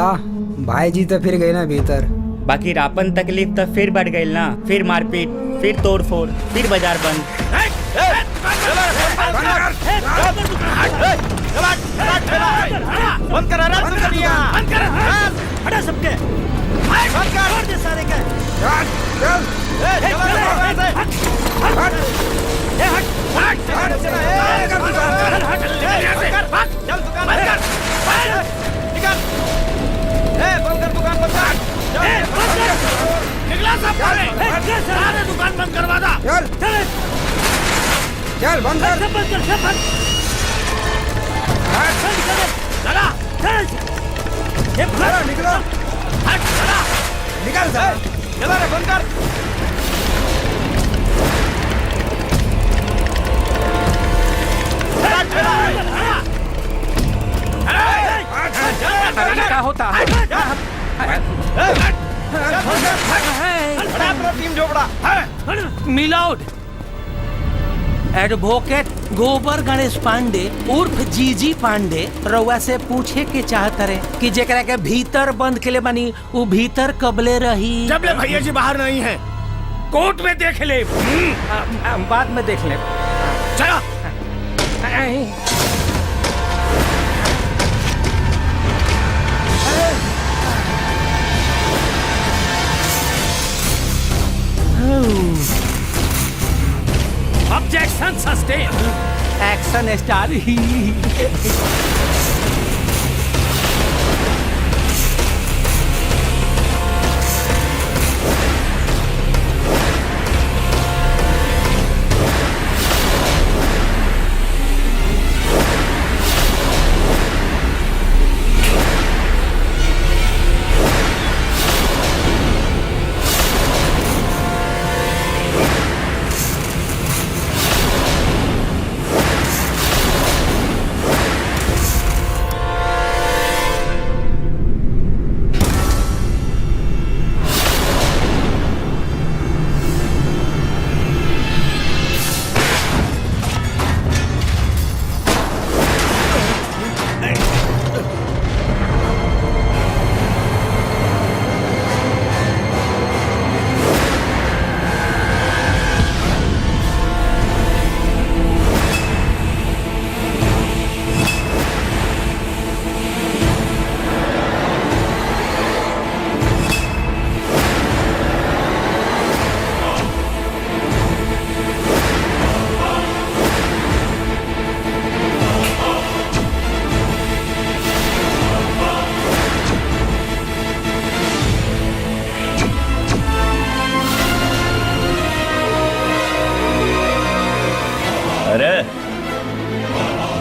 ला भाई जी तो फिर गए ना भीतर। बाकी रापन तकलीफ तो फिर बढ़ गई ना, फिर मारपीट, फिर तोड़फोड़, फिर बाजार बंद। बंद करा रहा सबके छोड़ दे सारे के। दुकान बंद कर। निकला सब सारे दुकान बंद करवा दा। चल बंद कर। सब बंद कर, सब बंद। चला निकलो निकल सर। चला रे बंद कर। क्या होता है? टीम झोपड़ा मिलाउड एडवोकेट गोबर गणेश पांडे उर्फ जीजी पांडे रउआ से पूछे के चाहत रहे कि जेकरा के भीतर बंद के ले बनी वो भीतर कबले रही। जब ले भैया जी बाहर नहीं है कोर्ट में देख ले। बाद में देख ले। चलो ऑब्जेक्शन सस्टेन। एक्शन स्टार ही।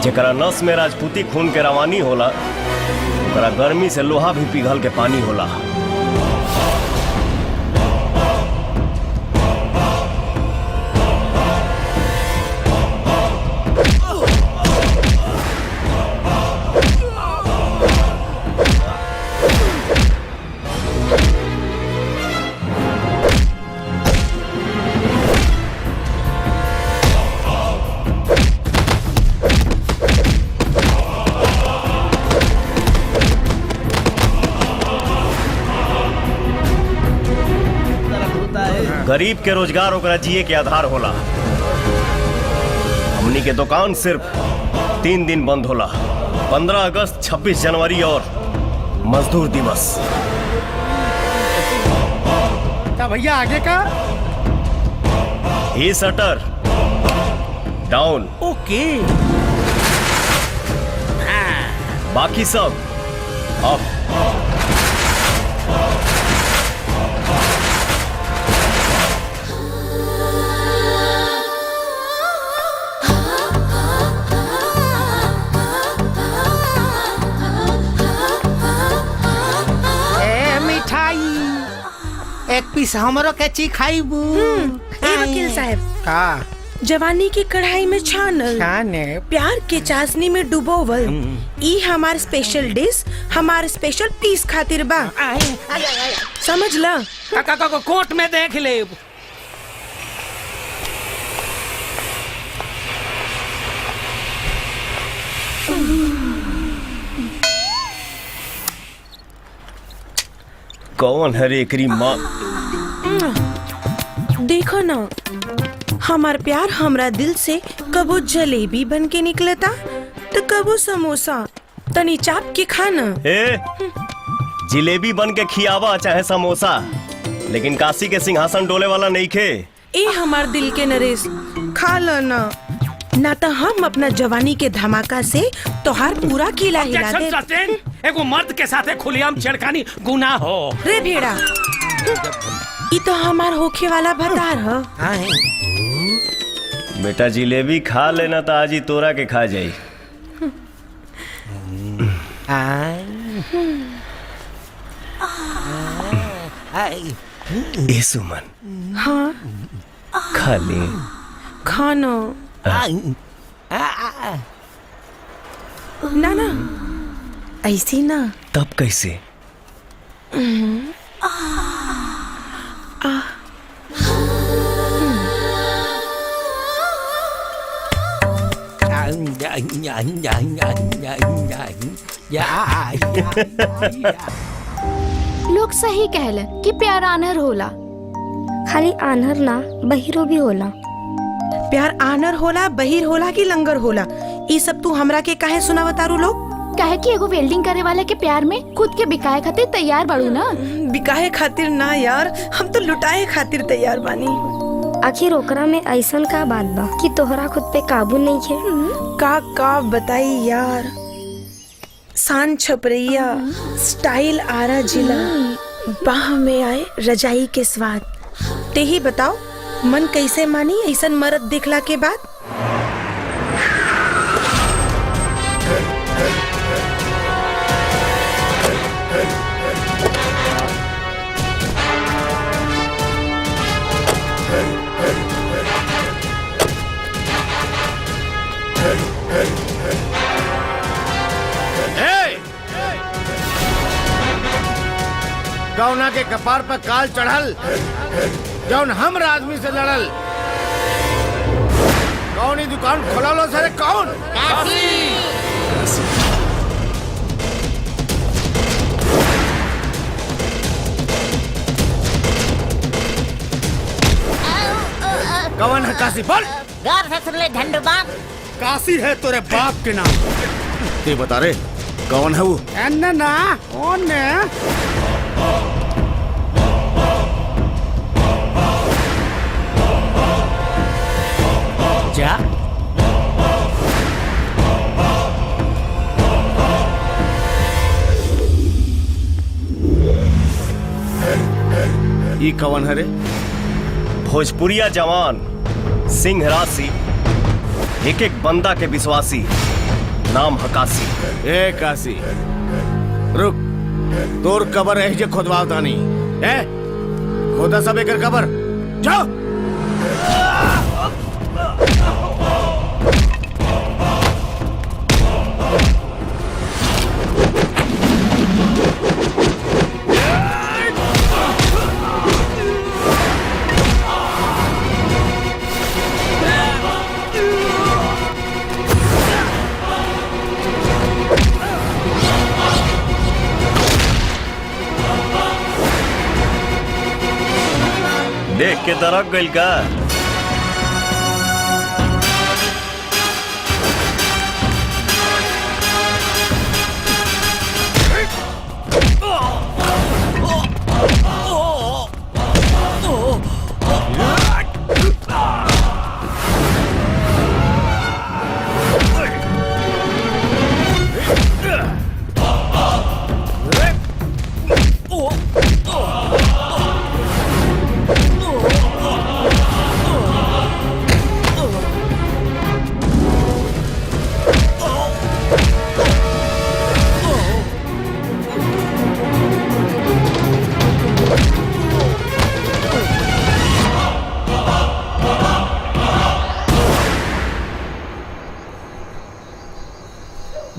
जेकरा नस में राजपूती खून के रवानी होला ओकरा गर्मी से लोहा भी पिघल के पानी होला। गरीब के रोजगार ओकरा जिए के आधार होला। हमनी के दुकान सिर्फ 3 दिन बंद होला, 15 अगस्त, 26 जनवरी और मजदूर दिवस। भैया आगे का ये शटर डाउन। ओके। बाकी सब अप। एक पीस हमरो के ची खाइबू। ए वकील साहब का जवानी की कढ़ाई में छानल प्यार के चाशनी में डुबोवल ई हमार स्पेशल डिश हमार स्पेशल पीस खातिर बा। समझ ला। कोर्ट में देख ले। कौन है रे एकरी माँ? देखो ना, हमार प्यार हमरा दिल से कबो जलेबी बन के निकलता तो कबो समोसा। तनी चाप के खाना। ए, जिलेबी बन के खियावा चाहे समोसा, लेकिन काशी के सिंहासन डोले वाला नहीं खे। ए हमार दिल के नरेश, खा लो ना तो हम अपना जवानी के धमाका से तोहार पूरा किला हिला दे। एगो मर्द के साथ खुलेआम छेड़खानी गुनाह हो। रे भेड़ा, ई तो हमार होखे वाला भतार ह। बेटा जिलेबी खा लेना तो आज ही तोरा के खा जाई। ए सुमन, हाँ खा ले। खाना ना ऐसी ना। तब कैसे? लोग सही कहले कि प्यार आनर होला। खाली आनर ना, बहिरो भी होला। प्यार आनर होला, बहिर होला कि लंगर होला, ई सब तू हमरा के काहे सुनावतारू लोग? काहे कि एगो वेल्डिंग करे वाले के प्यार में खुद के बिकाए खातिर तैयार बाड़ू ना। बिकाए खातिर ना यार, हम तो लुटाए खातिर तैयार बानी। आखिर ओकरा में ऐसन का बात बा कि तोहरा खुद पे काबू नहीं है? का बताई यार। शान छपरैया, स्टाइल आरा जिला, बाह में आए रजाई के स्वाद। ते ही बताओ, मन कैसे मानी ऐसन मर्द देखला के बाद? कौना के कपार पर काल चढ़ल जौन हम आदमी से लड़ल। कौन ही दुकान खोला लो सरे? कौन? कौन है काशी? बोल। गार से सुन ले झंडूबा। काशी है तेरे बाप के नाम। ते बता रे कौन है वो? ना कौन है? जा ई कौन है रे? भोजपुरिया जवान, सिंह राशि, एक एक बंदा के विश्वासी, नाम हकासी। ए काशी रुक, तोर कबर है जे खोदवाव तानी। ए खोदा सब एकर कबर। जाओ। देख के तरफ गइल का?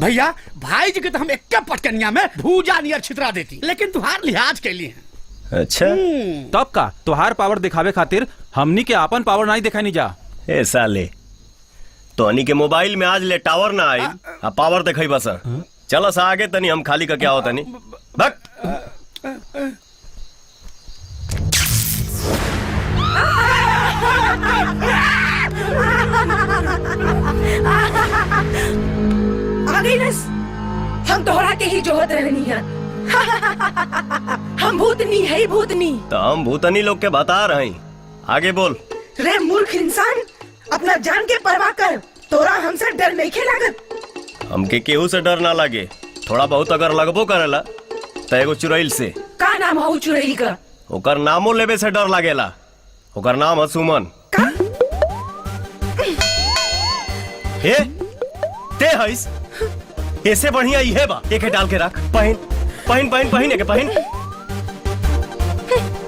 भैया भाई जी के तो हम एक पटकनिया में भूजा नियर छितरा देती, लेकिन तुहार लिहाज के लिए। अच्छा तब का तुहार पावर दिखावे खातिर हमनी के आपन पावर नहीं दिखाई नहीं जा। ए साले, तोहनी के मोबाइल में आज ले टावर ना आई आ पावर दिखाई बस। चलो सा आगे तनी, हम खाली का क्या होता नहीं। भक हम तोहरा के ही जोहत रहनी है। हम भूतनी है, भूतनी। तो हम भूतनी लोग के बता रहे हैं, आगे बोल। रे मूर्ख इंसान, अपना जान के परवाह कर। तोरा हमसे डर नहीं खे लागत। हमके केहू से डर ना लगे, थोड़ा बहुत अगर लगबो करेला तो एगो चुड़ैल से। का नाम है चुड़ैल का? ओकर नामो लेवे से डर लागेला। ओकर नाम है सुमन। हे ते हईस, ऐसे बढ़िया इहे बा, एके डाल के रख। पहन पहन पहन पहन एके पहन।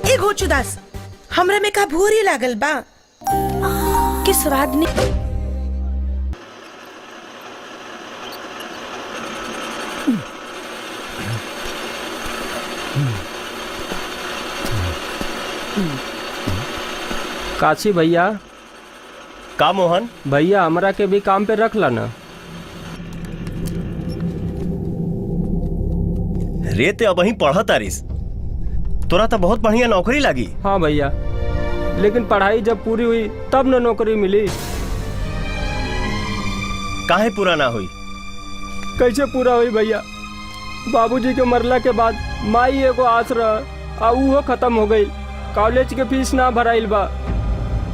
ए गोचुदास, हमरे में का भूरी लागल बा कि स्वाद नहीं। काशी भैया। का मोहन भैया, हमरा के भी काम पे रख ला ना। रे ते अब ही पढ़ा तारिस, तोरा तो बहुत बढ़िया नौकरी लगी। हाँ भैया, लेकिन पढ़ाई जब पूरी हुई तब न नौकरी मिली। काहे पूरा ना हुई? कैसे पूरा हुई भैया? बाबूजी के मरला के बाद माई एगो आस रहा, उहो खत्म हो गई। कॉलेज के फीस ना भराइल बा,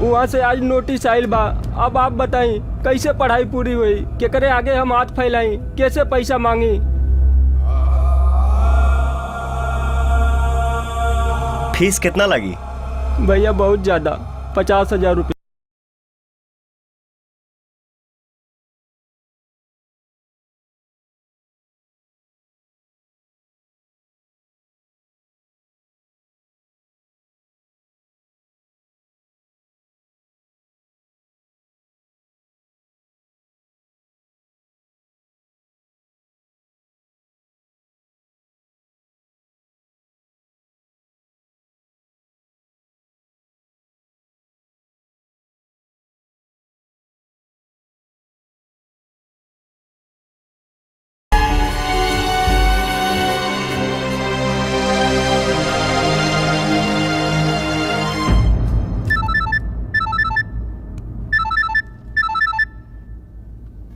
वहाँ से आज नोटिस आइल बा। अब आप बताई कैसे पढ़ाई पूरी हुई? केकरे आगे हम हाथ फैलाई? कैसे पैसा मांगी? फीस कितना लगी? भैया बहुत ज्यादा, 50,000 रुपये।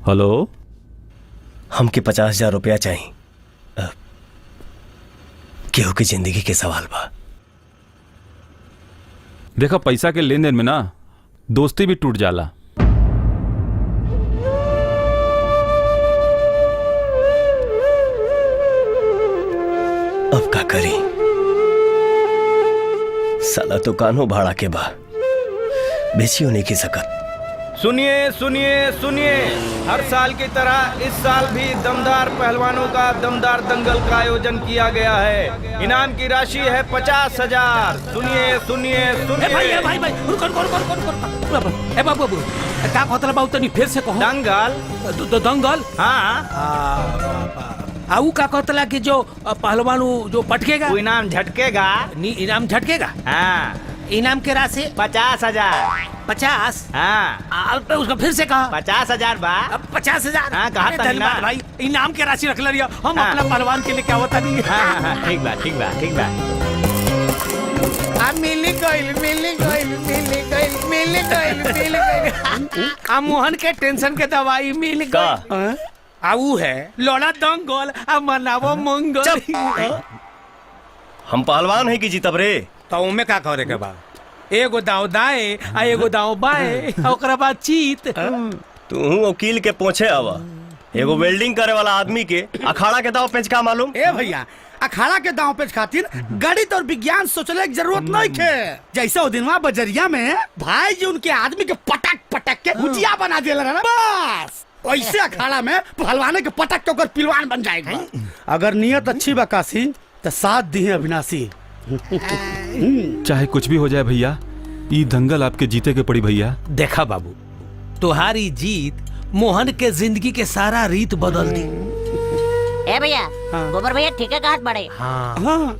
हेलो, हमके 50,000 रुपया चाहिए। केहू की जिंदगी के सवाल बा। देखा, पैसा के लेन देन में ना दोस्ती भी टूट जाला। अब का करी? साला तो कानो भाड़ा के बा, बेची होने की सकत। सुनिए सुनिए सुनिए, हर साल की तरह इस साल भी दमदार पहलवानों का दमदार दंगल का आयोजन किया गया है। इनाम की राशि है 50,000। सुनिए सुनिए सुनिए। भाई भाई भाई, रुको रुको रुको रुको रुको। ए बाबू का होतला बाबू, तनी फिर से कहो। दंगल दंगल? हाँ। आऊ का कहतला कि जो पहलवान जो पटकेगा वो इनाम झटकेगा। इनाम झटकेगा? हाँ। इनाम के राशि 50,000। 50? हाँ। उसका फिर से कहा। 50,000 बा। 50,000? हाँ, कहा था ना भाई, इनाम के राशि रख लिया। हम अपना पहलवान के लिए क्या होता नहीं। हाँ, ठीक बा ठीक बा ठीक बा। मोहन के टेंशन के दवाई मिल गई। आऊ है लोड़ा दंगल, मनावो मंगल। हम पहलवान है कि जीतब रे। तो उमे का करे के बा? एगो दाव दाएं आ एगो दाव बाएं, ओकरा बाद चीत। तू वकील के पूछे आवा, एगो वेल्डिंग करे वाला आदमी के अखाड़ा के दाव पेंच का मालूम? ए भैया, अखाड़ा के दांव पेच खातिर गणित और विज्ञान सोचने की जरूरत नहीं है। जैसे वो दिनवा बजरिया में भाई जी उनके आदमी के पटक पटक के भुजिया बना दिया ना, बस वैसे अखाड़ा में पहलवाने के पटक के ओकर पिलवान बन जाएगा। अगर नियत अच्छी बा काशी तो साथ दी है अविनाशी। चाहे कुछ भी हो जाए भैया, ये दंगल आपके जीते के पड़ी भैया। देखा बाबू, तुम्हारी जीत मोहन के जिंदगी के सारा रीत बदल दी। ए भैया, गोबर भैया ठीक है, हाथ बढ़े। हाँ।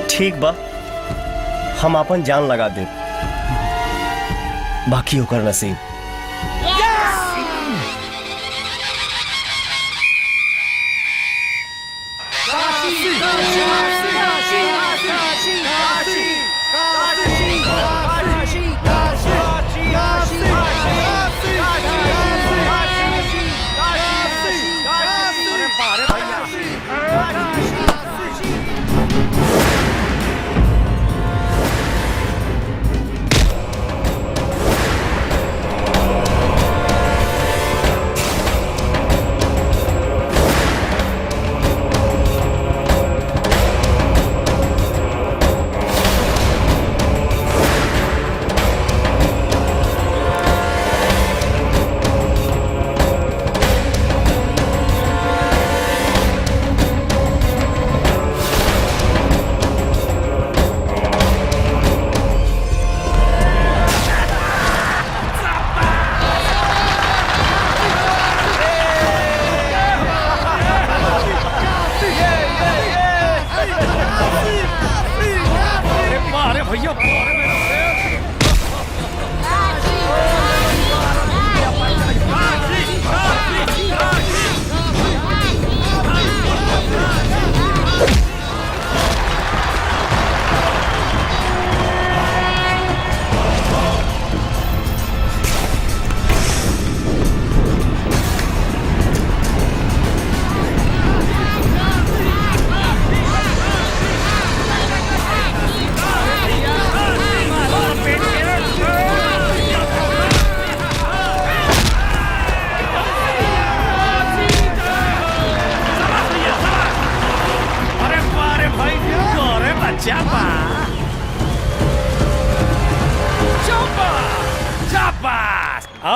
ठीक बा, हम अपन जान लगा दे, बाकी ओकर नसीब।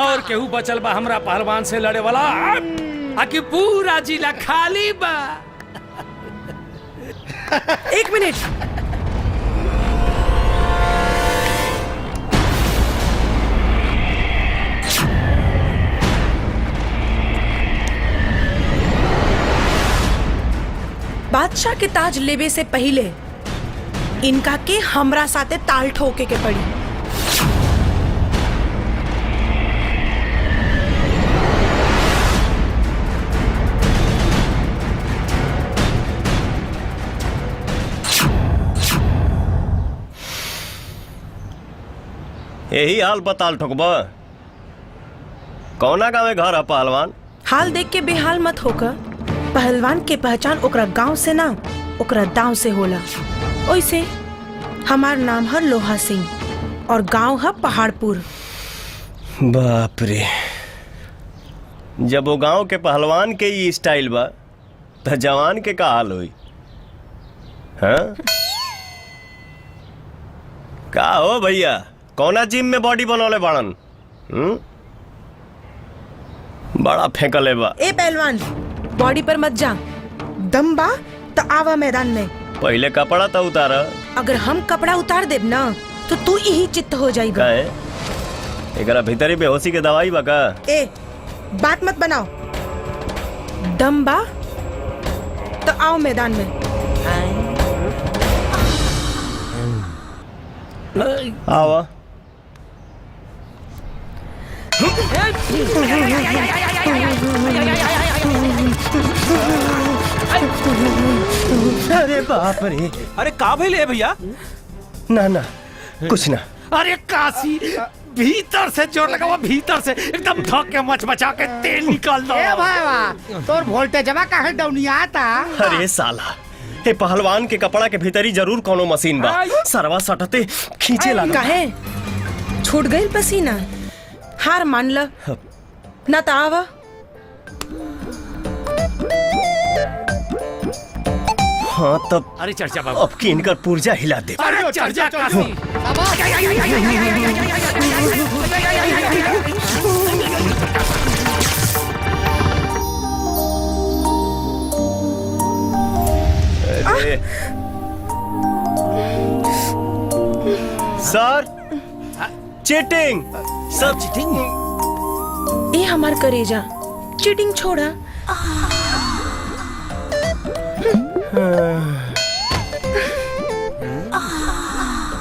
और केहू बचल बा हमरा पहलवान से लड़े वाला? आकि पूरा जिला खाली बा? एक मिनट। बादशाह के ताज लेवे से पहले इनका के हमरा साथे ताल ठोके के पड़ी। यही हाल बताल ठोकबा? कौना गाँव घर है पहलवान? हाल देख के बेहाल मत होकर। पहलवान के पहचान ओकरा गांव से ना ओकरा दांव से होला। ओइसे हमार नाम है लोहा सिंह और गांव है पहाड़पुर। बाप रे, जब वो गांव के पहलवान के ये स्टाइल बा तो जवान के का हाल हुई? हाँ? का हो भैया, कौना जिम में बॉडी बनौले बाड़न? बड़ा फेंकले बा। ए पहलवान, बॉडी पर मत जा। दम बा तो आवा मैदान में। पहले कपड़ा तो उतारा। अगर हम कपड़ा उतार देब ना तो तू यही चित्त हो जाएगा। एकरा भीतरी बेहोशी के दवाई बा का? ए बात मत बनाओ। दम बा तो आओ मैदान में। आवा। अरे बाप रे, अरे का भइले भैया? ना ना कुछ ना। अरे काशी, भीतर से जोर लगा हुआ, भीतर से एकदम धक के मच मचा के तेल निकाल दो। ए भाई तोर वोल्टेजवा काहे डाउनिया आता? अरे साला, हे पहलवान के कपड़ा के भीतरी जरूर कोनो मशीन बा। सरवा सटते खींचे लगा। काहे छूट गई पसीना? हार मान ल ना तो आवा। हाँ तब अरे चर्चा बाबू, अब की इनकर पुर्जा हिला दे। अरे चर्चा काशी। अरे सर, चीटिंग सर, चीटिंग। ये हमार करेजा चीटिंग छोड़ा।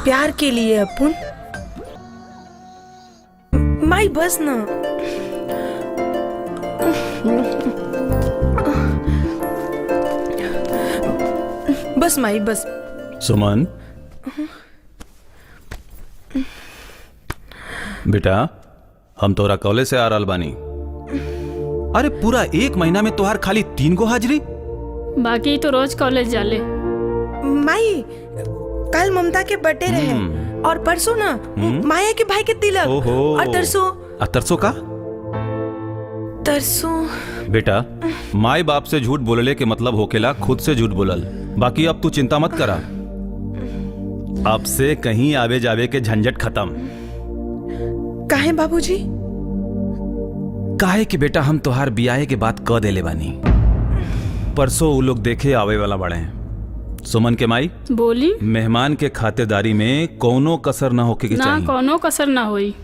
प्यार के लिए अपन माई बस ना। बस माई बस। सुमन बेटा, हम तोरा कॉलेज से आ रहल बानी। अरे पूरा 1 महीना में तोहार खाली 3 गो हाजिरी। बाकी तो रोज कॉलेज जाले। माई कल ममता के बर्थडे रहे और परसों ना माया के भाई के तिलक। और तरसों का? तरसों बेटा, माई बाप से झूठ बोलले के मतलब होकेला खुद से झूठ बोलल। बाकी अब तू चिंता मत करा, अब से कहीं आवे जावे के झंझट खत्म। काहे बाबूजी? काहे कि बेटा हम तोहार बियाहे के बात कह देले बानी। परसों वो लोग देखे आवे वाला बड़े हैं। सुमन के माई बोली, मेहमान के खातिरदारी में कोनो कसर ना होके के चाहिए। ना कोनो कसर ना होई।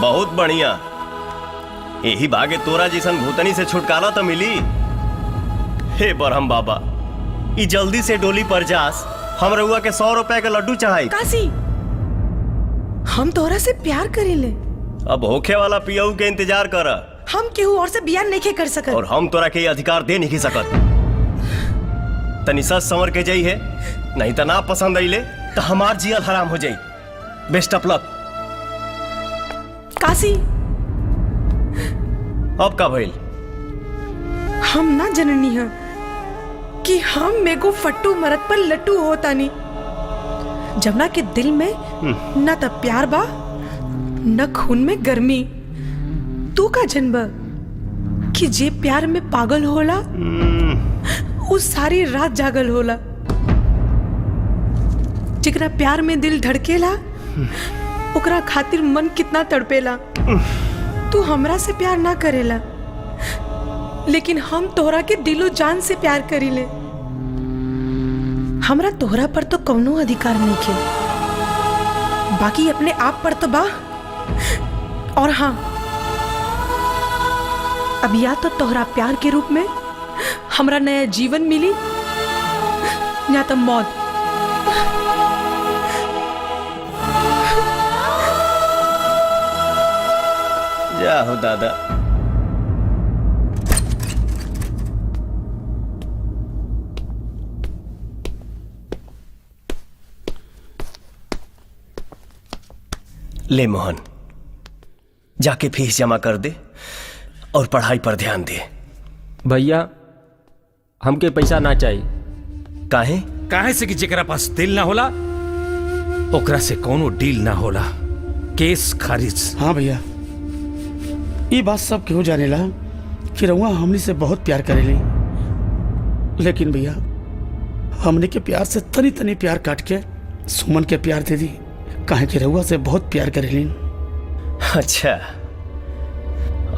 बहुत बढ़िया, यही भागे तोरा जैसन भूतनी से छुटकारा तो मिली। हे बरहम बाबा, ई जल्दी से डोली पर जास, हम रउआ के 100 रुपए के लड्डू चढ़ाई। काशी, हम तोरा से प्यार करेले। अब होखे वाला पियऊ के इंतजार कर। हम केहू और से बियाह नहीं कर सकत। और हम तोरा के अधिकार दे नहीं सकत। तनी सच संवर के जाई है, नहीं तो ना पसंद आइले तो हमार जियल हराम हो जाई। Best of luck. काशी, अब का भइल? हम ना जननी है कि हम मेको फट्टू मरद पर लट्टू होता नहीं। जमुना के दिल में न तो प्यार बा न खून में गर्मी। तू का जनबा कि जे प्यार में पागल होला वो सारी रात जागल होला। जेकरा प्यार में दिल धड़केला ओकरा खातिर मन कितना तड़पेला। तू हमरा से प्यार ना करेला, लेकिन हम तोहरा के दिलो जान से प्यार करीले। हमरा तोहरा पर तो कौनो अधिकार नहीं है, बाकी अपने आप पर तो बा। और हाँ, अब या तो तोहरा प्यार के रूप में हमरा नया जीवन मिली या तो मौत। जा हो दादा। ले मोहन, जाके फीस जमा कर दे और पढ़ाई पर ध्यान दे। भैया हमके पैसा ना चाहिए। काहे? काहे से कि जेकरा पास दिल ना होला ओकरा से कोनो डील ना होला। केस खारिज। हाँ भैया, ये बात सब क्यों जानेला कि रउआ हमनी से बहुत प्यार करेली, लेकिन भैया हमने के प्यार से तनी तनी प्यार काट के सुमन के प्यार दे दी। काहे कि रउआ से बहुत प्यार करेली। अच्छा,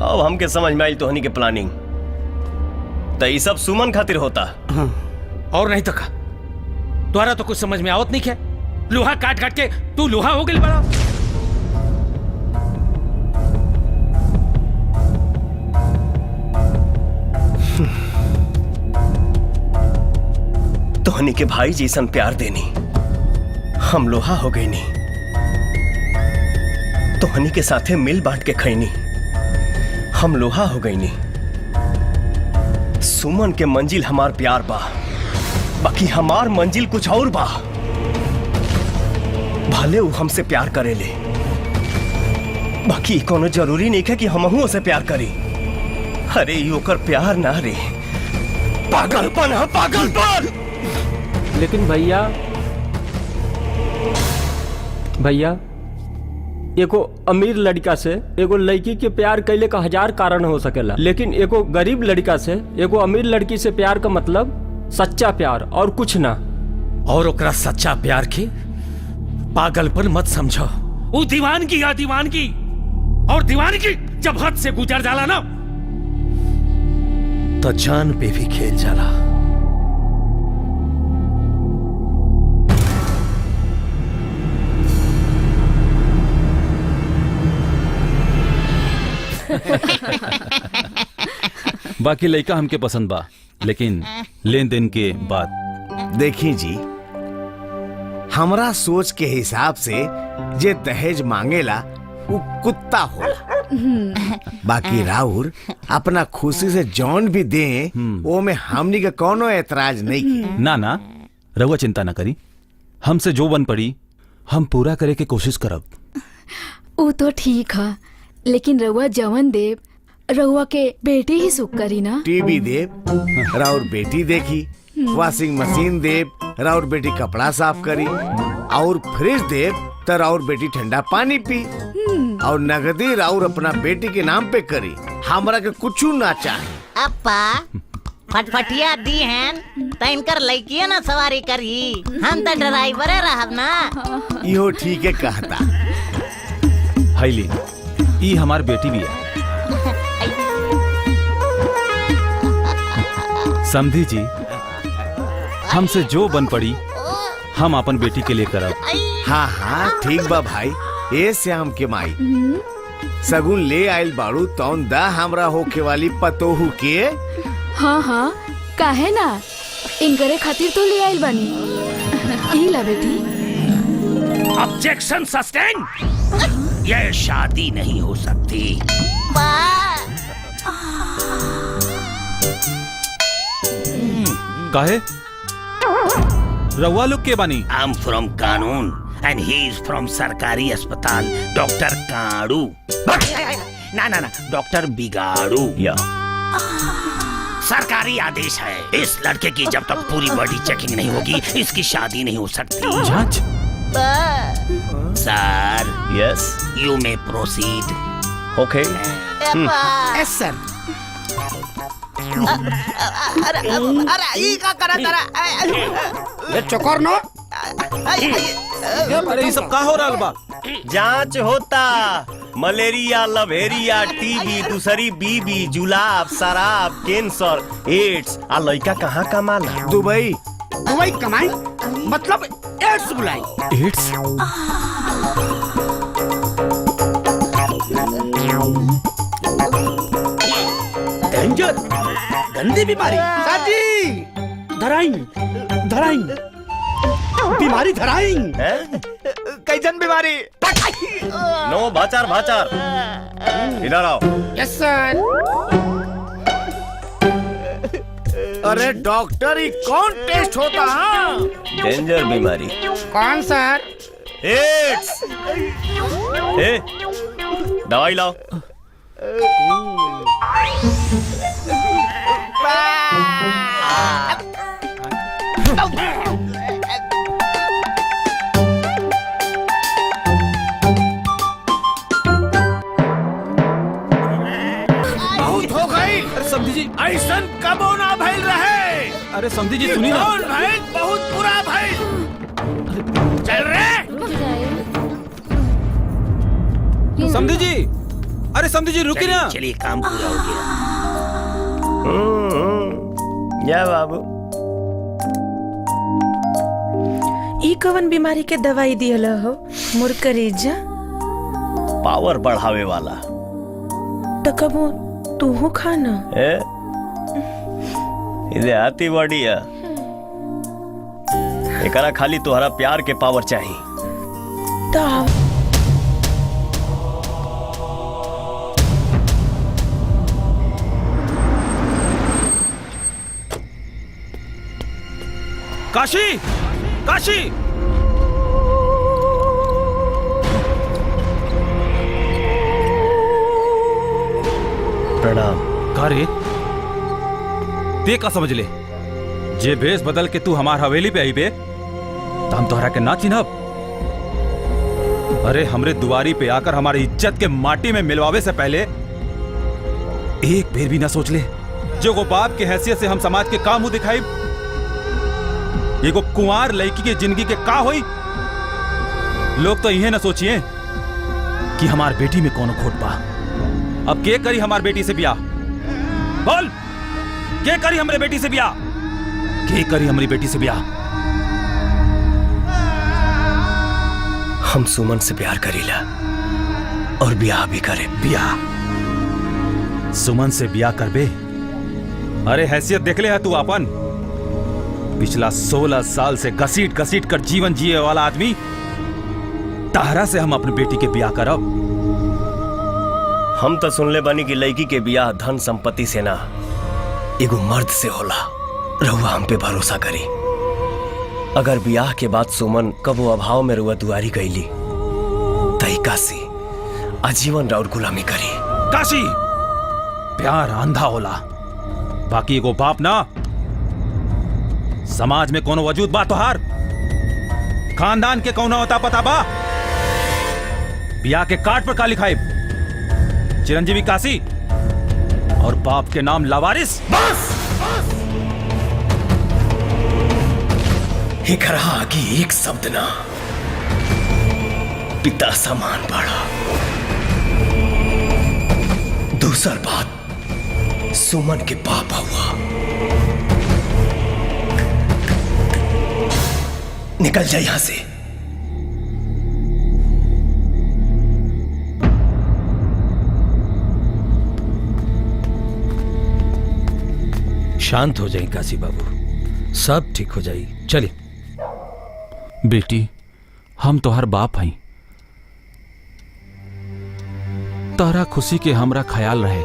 अब हमके समझ में आई तोहनी के प्लानिंग। तो ये सब सुमन खातिर होता। हाँ। और नहीं तो का तुम्हारा तो कुछ समझ में आवत नहीं है। लोहा काट काट के तू लोहा हो गई बड़ा। तोहनी के भाई जैसन प्यार देनी हम लोहा हो गई नहीं। तोहनी के साथे मिल बांट के खैनी हम लोहा हो गई नहीं। सुमन के मंजिल हमार प्यार बा, बाकी हमार मंजिल कुछ और बा। भले वो हमसे प्यार करेले, बाकी कोनो जरूरी नहीं है कि हमहू उसे प्यार करी। अरे ये ओकर प्यार ना रे, पागलपन है, पागलपन। लेकिन भैया एगो अमीर लड़का से एगो लड़की के प्यार कैले का 1000 कारण हो सकेला, लेकिन एगो गरीब लड़का से एगो अमीर लड़की से प्यार का मतलब सच्चा प्यार और कुछ ना। और ओकरा सच्चा प्यार के पागलपन मत समझो। वो दीवानगी या दीवानगी, और दीवानगी जब हद से गुजर जाला ना तो जान पे भी खेल जाला। बाकी लड़का हमके पसंद बा, लेकिन लेन देन के बाद। देखी जी, हमरा सोच के हिसाब से जे दहेज मांगेला वो कुत्ता होला। बाकी राउर अपना खुशी से जौन भी दे वो में हमनी के कोनो एतराज नहीं की। ना ना रहुआ चिंता ना करी, हमसे जो बन पड़ी हम पूरा करे के कोशिश करब। वो तो ठीक है, लेकिन रउआ जवन देव रउआ के बेटी ही सुख करी ना। टीवी देव राउर बेटी देखी, वॉशिंग मशीन देव राउर बेटी कपड़ा साफ करी, और फ्रिज देव तो राउर बेटी ठंडा पानी पी, और नगदी राउर अपना बेटी के नाम पे करी। हमरा के कुछ ना चाहे। अपा फटफटिया दी हैं तो इनकर लड़कियां ना सवारी करी, हम तो ड्राइवरे रहब ना। यो ठीक है कहता। हाईली ई हमार बेटी भी है। समझी जी, हमसे जो बन पड़ी हम अपन बेटी के लिए करब। हाँ हाँ ठीक बा भाई। ए श्याम के माई सगुन ले आइल बाड़ू तौन दा हमरा होके वाली पतोहू के। हाँ हाँ काहे ना, इनकरे खातिर तो ले आइल बानी। यही ला बेटी। Objection sustain. यह शादी नहीं हो सकती। काहे? रउआ लोग के बानी? आई एम फ्रॉम कानून एंड ही इज फ्रॉम सरकारी अस्पताल डॉक्टर काड़ू। ना ना ना, डॉक्टर बिगाड़ू। या सरकारी आदेश है, इस लड़के की जब तक पूरी बॉडी चेकिंग नहीं होगी इसकी शादी नहीं हो सकती। जांच? Sir yes you may proceed. Okay. Yes sir. अरे ई का करा तारा ये चोकर नो अरे ये सब का हो रहा बा? जांच होता मलेरिया, लवेरिया, टीबी, दूसरी बीबी, जुलाब, शराब, कैंसर, एड्स आ लड़का कहाँ कमाला? दुबई कमाई मतलब एड्स बुलाई। एड्स? डेंजर गंदी बीमारी। साजी धराई बीमारी धराई। कैसन बीमारी? नो भाचार इधर आओ। Yes sir. अरे डॉक्टर ये कौन टेस्ट होता है? डेंजर बीमारी। कौन सर? एड्स। ए दवाई लाओ। बहुत हो गई। अरे समझी जी, ऐसन कबो ना भइल रहे। अरे समझी जी सुनी ना। भाई बहुत बुरा भाई। चल रे। समझी जी, अरे समझी जी रुकी ना। चलिए काम पूरा हो गया। या बाबू ई कवन बीमारी के दवाई दियल हो मुरकरीजा? पावर बढ़ावे वाला। तो कबो तू खाना। इधे आती बॉडी है। एकरा खाली तोहरा प्यार के पावर चाहिए। काशी काशी प्रणाम। का रे? ते का समझ ले जे भेष बदल के तू हमार हवेली पे आई बे तो हम तोहरा के ना चिन्हब? अरे हमरे दुआरी पे आकर हमारी इज्जत के माटी में मिलवावे से पहले एक बेर भी ना सोच ले जो को बाप की हैसियत से हम समाज के काम मुंह दिखाई। एगो कुंवार लड़की की जिंदगी के का होई? लोग तो यह ना सोचिए कि हमार बेटी में कौन खोट बा। अब के करी हमार बेटी से ब्याह? बोल, के करी हमरे बेटी से ब्याह? के करी हमारी बेटी से ब्याह? हम सुमन से प्यार करीला और ब्याह भी करे। ब्याह? सुमन से ब्याह करबे? अरे हैसियत देख ले है तू अपन। पिछला 16 साल से घसीट घसीट कर जीवन जिए वाला आदमी तारा से हम अपनी बेटी के ब्याह करब? हम तो सुनले बानी कि लड़की के ब्याह धन संपत्ति से ना एगो मर्द से होला। रहुआ हम पे भरोसा करी। अगर ब्याह के बाद सुमन कबो अभाव में रुआ दुआरी गईली तई काशी आजीवन राउर गुलामी करी। काशी प्यार अंधा होला, बाकी एगो बाप ना। समाज में कोनो वजूद बा तोहार? खानदान के कौन होता पता बा? ब्याह के कार्ड पर का लिखाई? चिरंजीवी काशी और बाप के नाम लावारिस। बस एकरा आगे एक शब्द ना। पिता समान बड़ा। दूसर बात, सुमन के बाप हुआ। निकल जा यहां से। शांत हो जाए काशी बाबू, सब ठीक हो जाए। चलिए बेटी, हम तोहर बाप हई। तारा खुशी के हमरा ख्याल रहे,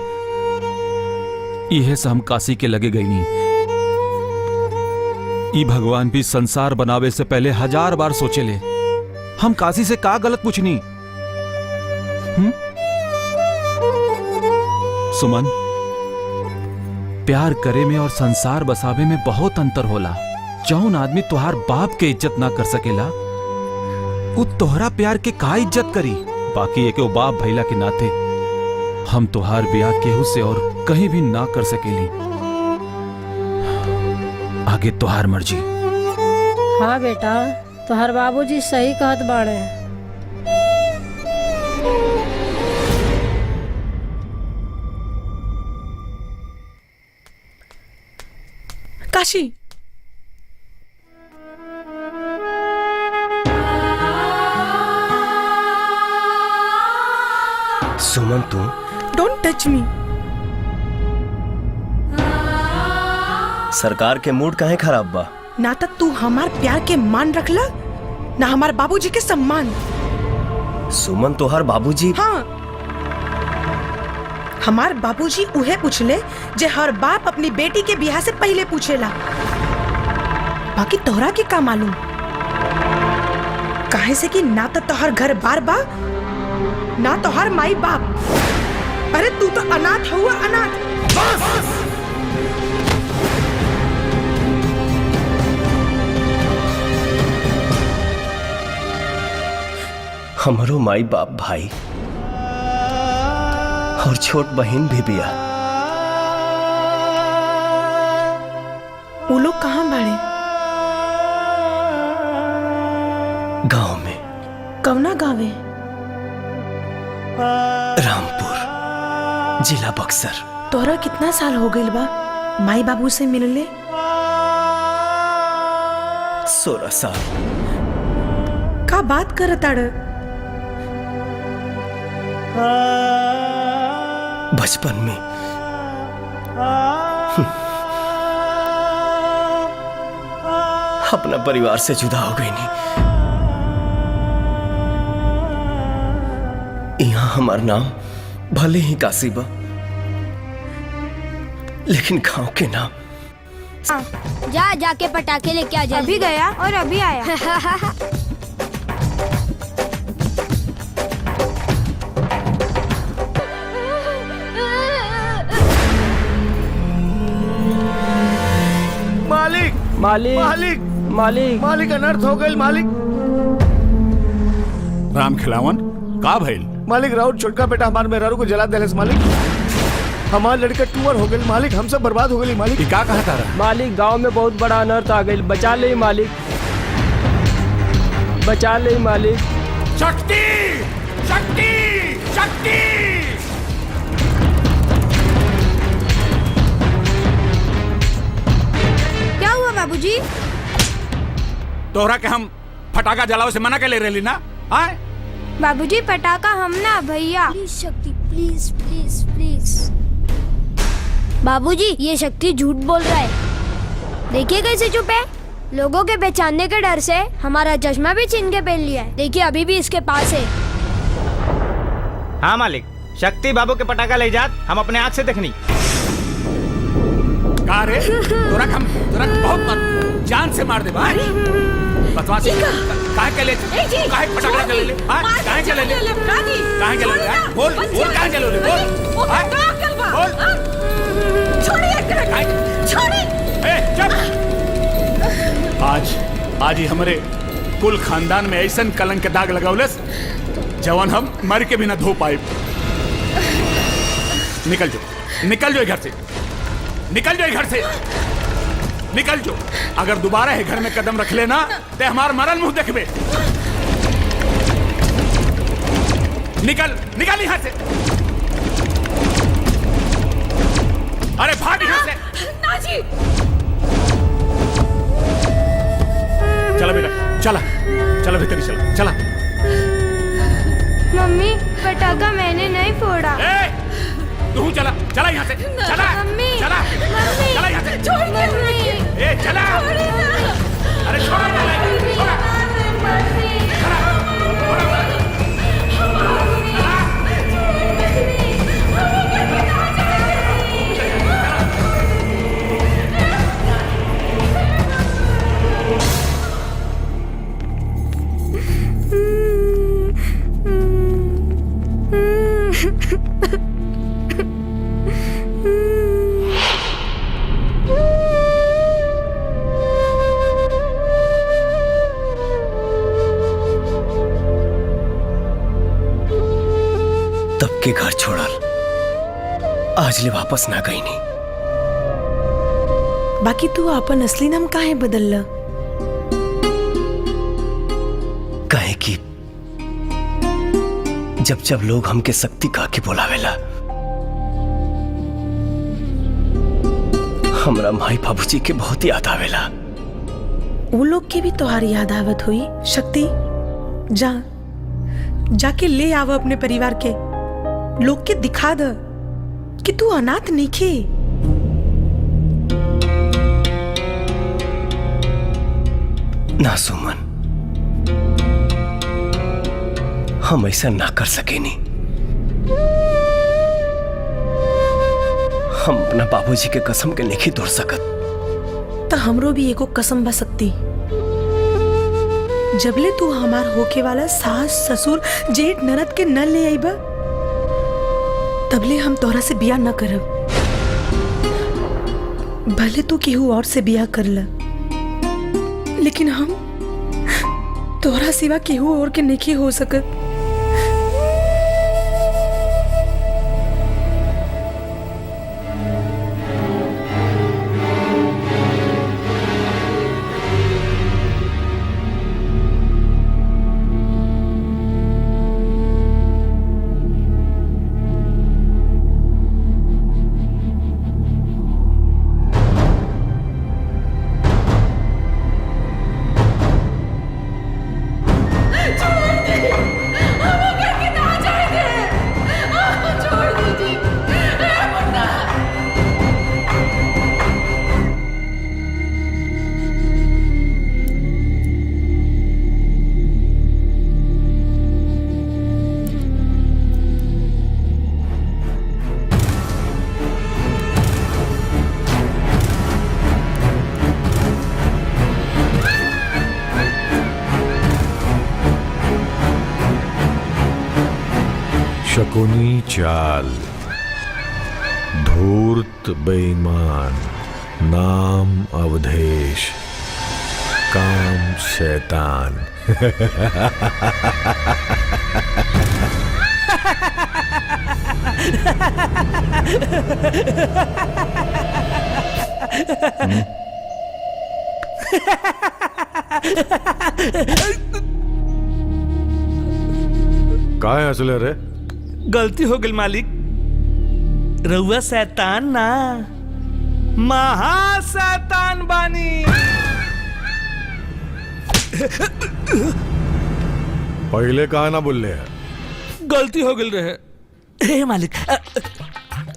इहे से हम काशी के लगे गई नहीं। ई भगवान भी संसार बनावे से पहले 1000 बार सोचे ले हम काशी से का गलत पूछनी। सुमन, प्यार करे में और संसार बसावे में बहुत अंतर होला। जौन आदमी तुहार बाप के इज्जत ना कर सकेला उ तोहरा प्यार के का इज्जत करी? बाकी एक बाप भैला के नाते हम तुहार ब्याह केहू से और कहीं भी ना कर सकेली। आगे तोहार मर्जी। हाँ बेटा, तोहर बाबूजी सही कहत बाड़े। काशी, सुमन तू डोंट टच मी। सरकार के मूड काहे खराब बा? ना तो तू हमार प्यार के मान रखला, ना हमार बाबूजी के सम्मान। सुमन तोहार बाबूजी? हाँ, हमार बाबूजी उहे पूछले जे हर बाप अपनी बेटी के बियाह से पहले पूछेला। बाकी तोहरा के का मालूम? काहे से कि ना तो तोहर घर बार बा, ना तोहर माई बाप। अरे तू तो अनाथ हुआ, अनाथ। हमरो माई बाप भाई और छोट बहन भी बिया। वो लोग कहाँ बाड़े? गांव में। कवना गावे? रामपुर, जिला बक्सर। तोरा कितना साल हो गइल बा माई बाबू से मिलले? 16 साल। का बात करताड़? बचपन में अपना परिवार से जुदा हो गई नहीं। यहाँ हमारा नाम भले ही काशी बा, लेकिन गांव के नाम। जा जाके पटाखे लेके आ जा। अभी गया और अभी आया। मालिक मालिक मालिक मालिक मालिक अनर्थ हो गई मालिक। राम खिलावन का भइल? मालिक राउत छोटका बेटा हमारे मेहरारू को जला देले मालिक। हमारे लड़का टूमर हो गई मालिक, हम सब बर्बाद हो गई मालिक। क्या कहा था? मालिक गांव में बहुत बड़ा अनर्थ आ गई, बचा ले मालिक, बचा ले मालिक। शक्ति शक्ति शक्ति! क्या हुआ बाबूजी? तोहरा के हम फटाका जलाओ से मना के ले रही ना? आए बाबूजी पटाखा हम ना भैया। Please Shakti, please please please. बाबूजी ये शक्ति झूठ बोल रहा है। देखिए कैसे चुप है। लोगों के पहचानने के डर से हमारा चश्मा भी छीन के पहन लिया है। देखिए अभी भी इसके पास है। हाँ मालिक, शक्ति बाबू के पटाखा ले जात, हम अपने आँख से देखनी। का रे? तोरा बहुत मर जान से मार दे भाई। बदमाशी काहे के ले? काहे पटाखा ले ले? हां काहे के ले ले? काहे के ले ले? बोल बोल काहे के ले ले? बोल बोल। छोड़िए। ए चुप। आज ही हमारे कुल खानदान में ऐसन कलंक के दाग लगावलस जवान हम मर के भी ना धो पाए। निकल जाओ घर से, निकल जाओ घर से, निकल जाओ। अगर दोबारा है घर में कदम रख लेना ते हमार मरल मुंह देखबे। निकल यहाँ से। अरे भाग यहाँ से। नाजी। चला बेटा, चला भीतर चला, चला। मम्मी पटाखा मैंने नहीं फोड़ा। तू चला यहाँ से, चला यहाँ से। चला। अरे छोड़ा। तब के घर छोड़ल आज ले वापस ना गई नहीं। बाकी तू अपन असली नाम काहे बदलला? कहे कि जब जब लोग हमके शक्ति कह के बोलावेला, हमरा माई बाबूजी के बहुत याद आवेला। वो लोग के भी तोहार याद आवत हुई। शक्ति, जाके ले आव अपने परिवार के, लोग के दिखा द कि तू अनाथ नहीं खे। ना सुमन, हम ऐसा ना कर सकेनी। हम अपना बाबूजी के कसम के नहीं तोड़ सकत। तो हमरो भी एगो कसम बा सकती, जबले तू हमार होके वाला सास ससुर जेठ ननद के न ले आईबा, तबले हम तोरा से बिया न करब। भले तू केहू और से बिया कर ला, लेकिन हम तोरा सिवा केहू और के नहीं हो सकत। शकुनी चाल, धूर्त बेईमान, नाम अवधेश, काम शैतान। काहे हंसले रे? गलती हो गई मालिक, रउआ शैतान ना महा शैतान बानी। पहले कहा ना बोल रहे? गलती हो गई रहे। हे मालिक,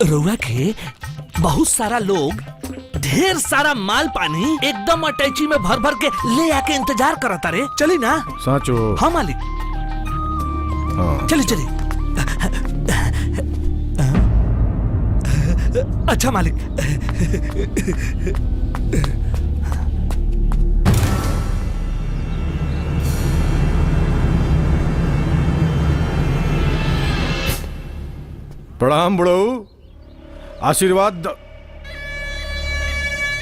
रउआ के बहुत सारा लोग ढेर सारा माल पानी एकदम अटैची में भर भर के ले आके इंतजार करता रे। चली ना? साचो? हाँ मालिक, हाँ। चली चली। अच्छा मालिक। प्रणाम बड़ो, आशीर्वाद द।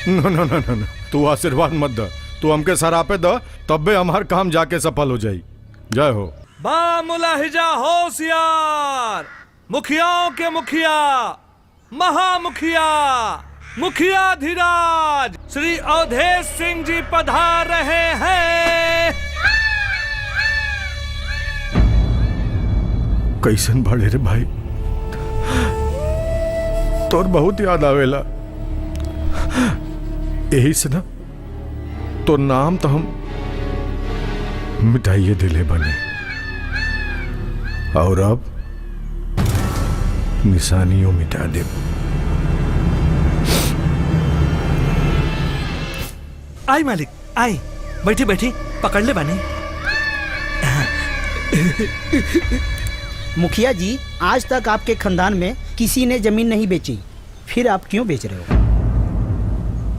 न न न न, तू आशीर्वाद मत द, तू हमके सरापे द, तब हमार काम जाके सफल हो जाई। जय हो। बा मुलाहिजा होशियार, मुखियाओं के मुखिया, महामुखिया, मुखिया धीराज श्री अवधेश सिंह जी पधार रहे हैं। कैसन भाड़े रे भाई, तोर बहुत याद आवेला। यही से ना तो नाम तो हम मिटाइए दिले बने, और अब निशानियों मिटा दे। आई मालिक, आई, बैठी बैठी, पकड़ ले बानी। मुखिया जी, आज तक आपके खानदान में किसी ने जमीन नहीं बेची, फिर आप क्यों बेच रहे हो?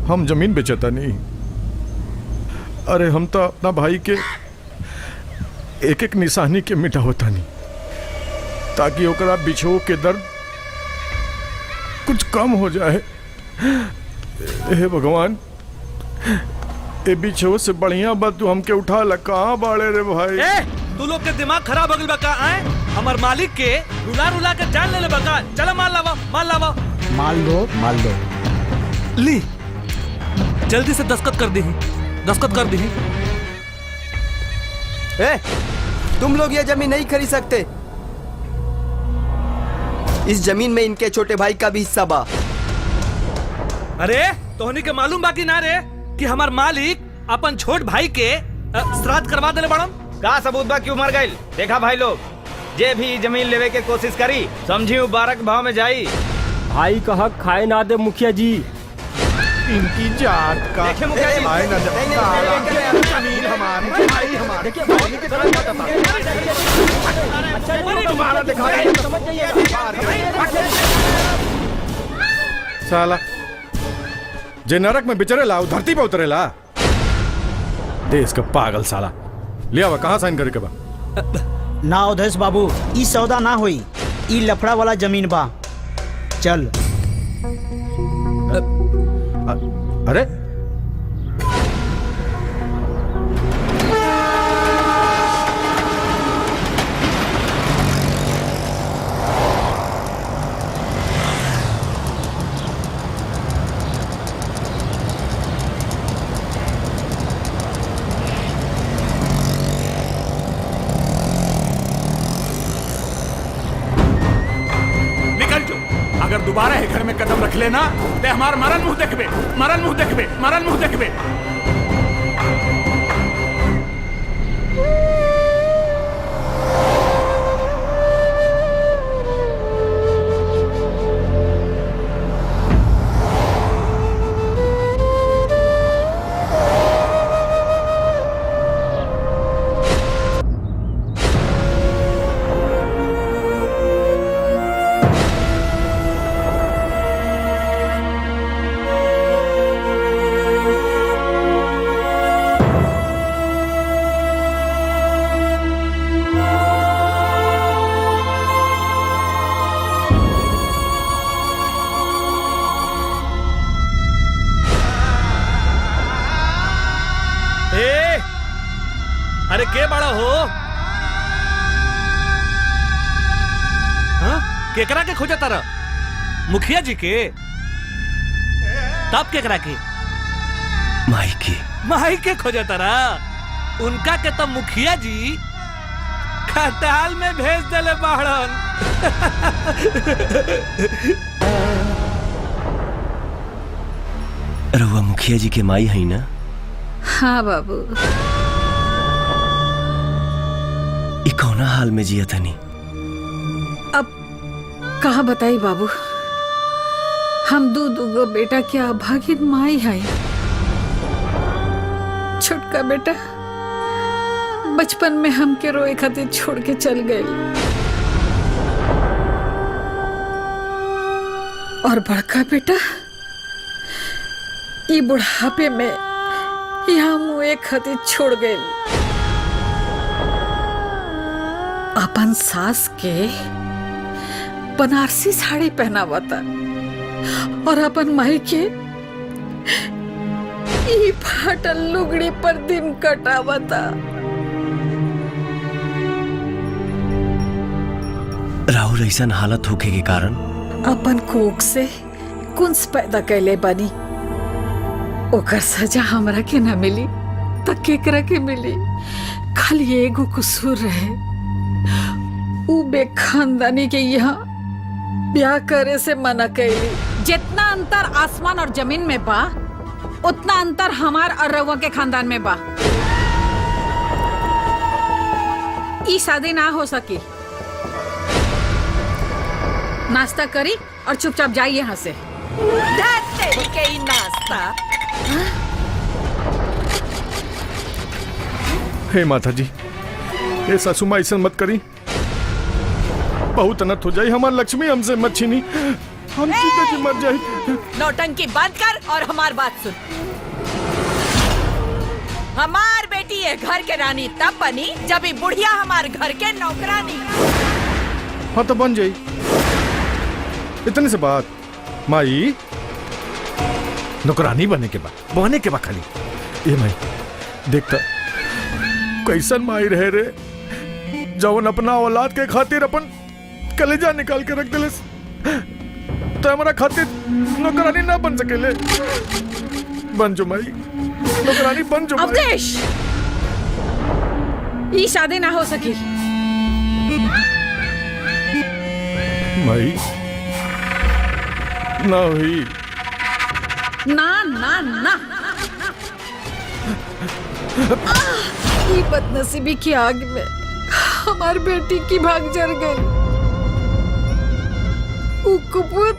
हम जमीन बेचता नहीं, अरे हम तो अपना भाई के एक एक निशानी के मिटा होता नहीं, ताकि ओकरा बिछो के दर्द कुछ कम हो जाए। हे भगवान, ए बिछो से बढ़िया बात तू हमके उठा ला। कहाँ बाड़े रे भाई? तू लोग के दिमाग खराब हो गई बका? आए हमार मालिक के रुला रुला के जान ले ले बका। चला माल लावा, माल लावा। माल दो, माल दो। ली जल्दी से दस्तखत कर दी, दस्तखत कर दी। तुम लोग ये जमीन नहीं खरीद सकते। इस जमीन में इनके छोटे भाई का भी हिस्सा बा। अरे तोहनी के मालूम बाकी ना रे कि हमार मालिक अपन छोट भाई के श्राद्ध करवा देले बड़न। का सबूत बा क्यों मर गए? देखा भाई लोग, जे भी जमीन लेवे के कोशिश करी समझी बारक भाव में जाई। भाई का हक खाए ना दे मुखिया जी। इनकी जात का देखिए मुखिया जी, खाए ना दे। जमीन हमारी, भाई हमारे। तुम्हारा दिखा साला जे नरक में बिचरेला वो धरती पे उतरेला। देश का पागल साला। लिया हुआ कहाँ साइन करे के बा? ना अवधेश बाबू, ई सौदा ना होई। ई लफड़ा वाला जमीन बा। चल। अरे अगर दोबारा है घर में कदम रख लेना ते हमार मरण मुंह देखबे, मरण मुंह देखबे, मरण मुंह देखबे। अरे के बड़ा हो? हाँ? केकरा के खोजा तारा? मुखिया जी के? तब केकरा के? माई के। माई के खोजा तारा? उनका के तो मुखिया जी खटाल में भेज देले बाहरन। रउआ मुखिया जी के माई है ना? हाँ बाबू। कौना हाल में जिया तनी? अब कहाँ बताई बाबू, हम दू बेटा के अभागिन माई है। छोटका बेटा बचपन में हमके रोए खातिर छोड़ के चल गए, और बड़का बेटा ये बुढ़ापे में यहाँ मुँह खातिर छोड़ गए। अपन सास के बनारसी साड़ी पहनावता और अपन माई के ई फाटल लुगड़ी पर दिन कटावता। राहुल ऐसा हालत होके के कारण अपन कोख से कुंस पैदा कैले बनी, ओकर सजा हमरा के न मिली तो केकरा के मिली? खाली एगो कसूर रहे, उ बेखानदानी के यहाँ ब्याह करे से मना कैली। जितना अंतर आसमान और जमीन में बा, उतना अंतर हमार और रउआ के खानदान में बा। ई शादी ना हो सकी। नाश्ता करी और चुपचाप जाइए यहाँ से। के नाश्ता। हे माता जी, ये सासू माँ ऐसा मत करी, बहुत अनर्थ हो जाए। हमार लक्ष्मी हमसे मत छीनी, हम सीधे जी मर जाए। नौटंकी बंद कर और हमार बात सुन। हमार बेटी है घर के रानी तब बनी जब ये बुढ़िया हमार घर के नौकरानी। हाँ तो बन जाई, इतने से बात। माई नौकरानी बनने के बाद खाली ये माई देखता कैसन माई रहे रे, जवन अपना औलाद के खातिर अपन कलेजा निकाल के रख दिले, तो हमारा खातिर नौकरानी ना बन सकेले। बन जो माई, नौकरानी बन जो माई। अवधेश, ये शादी ना हो सकी। माई ना हुई। ना ना ना, ये बदनसीबी की आग में हमारी बेटी की भाग जल गई। उ कुपुत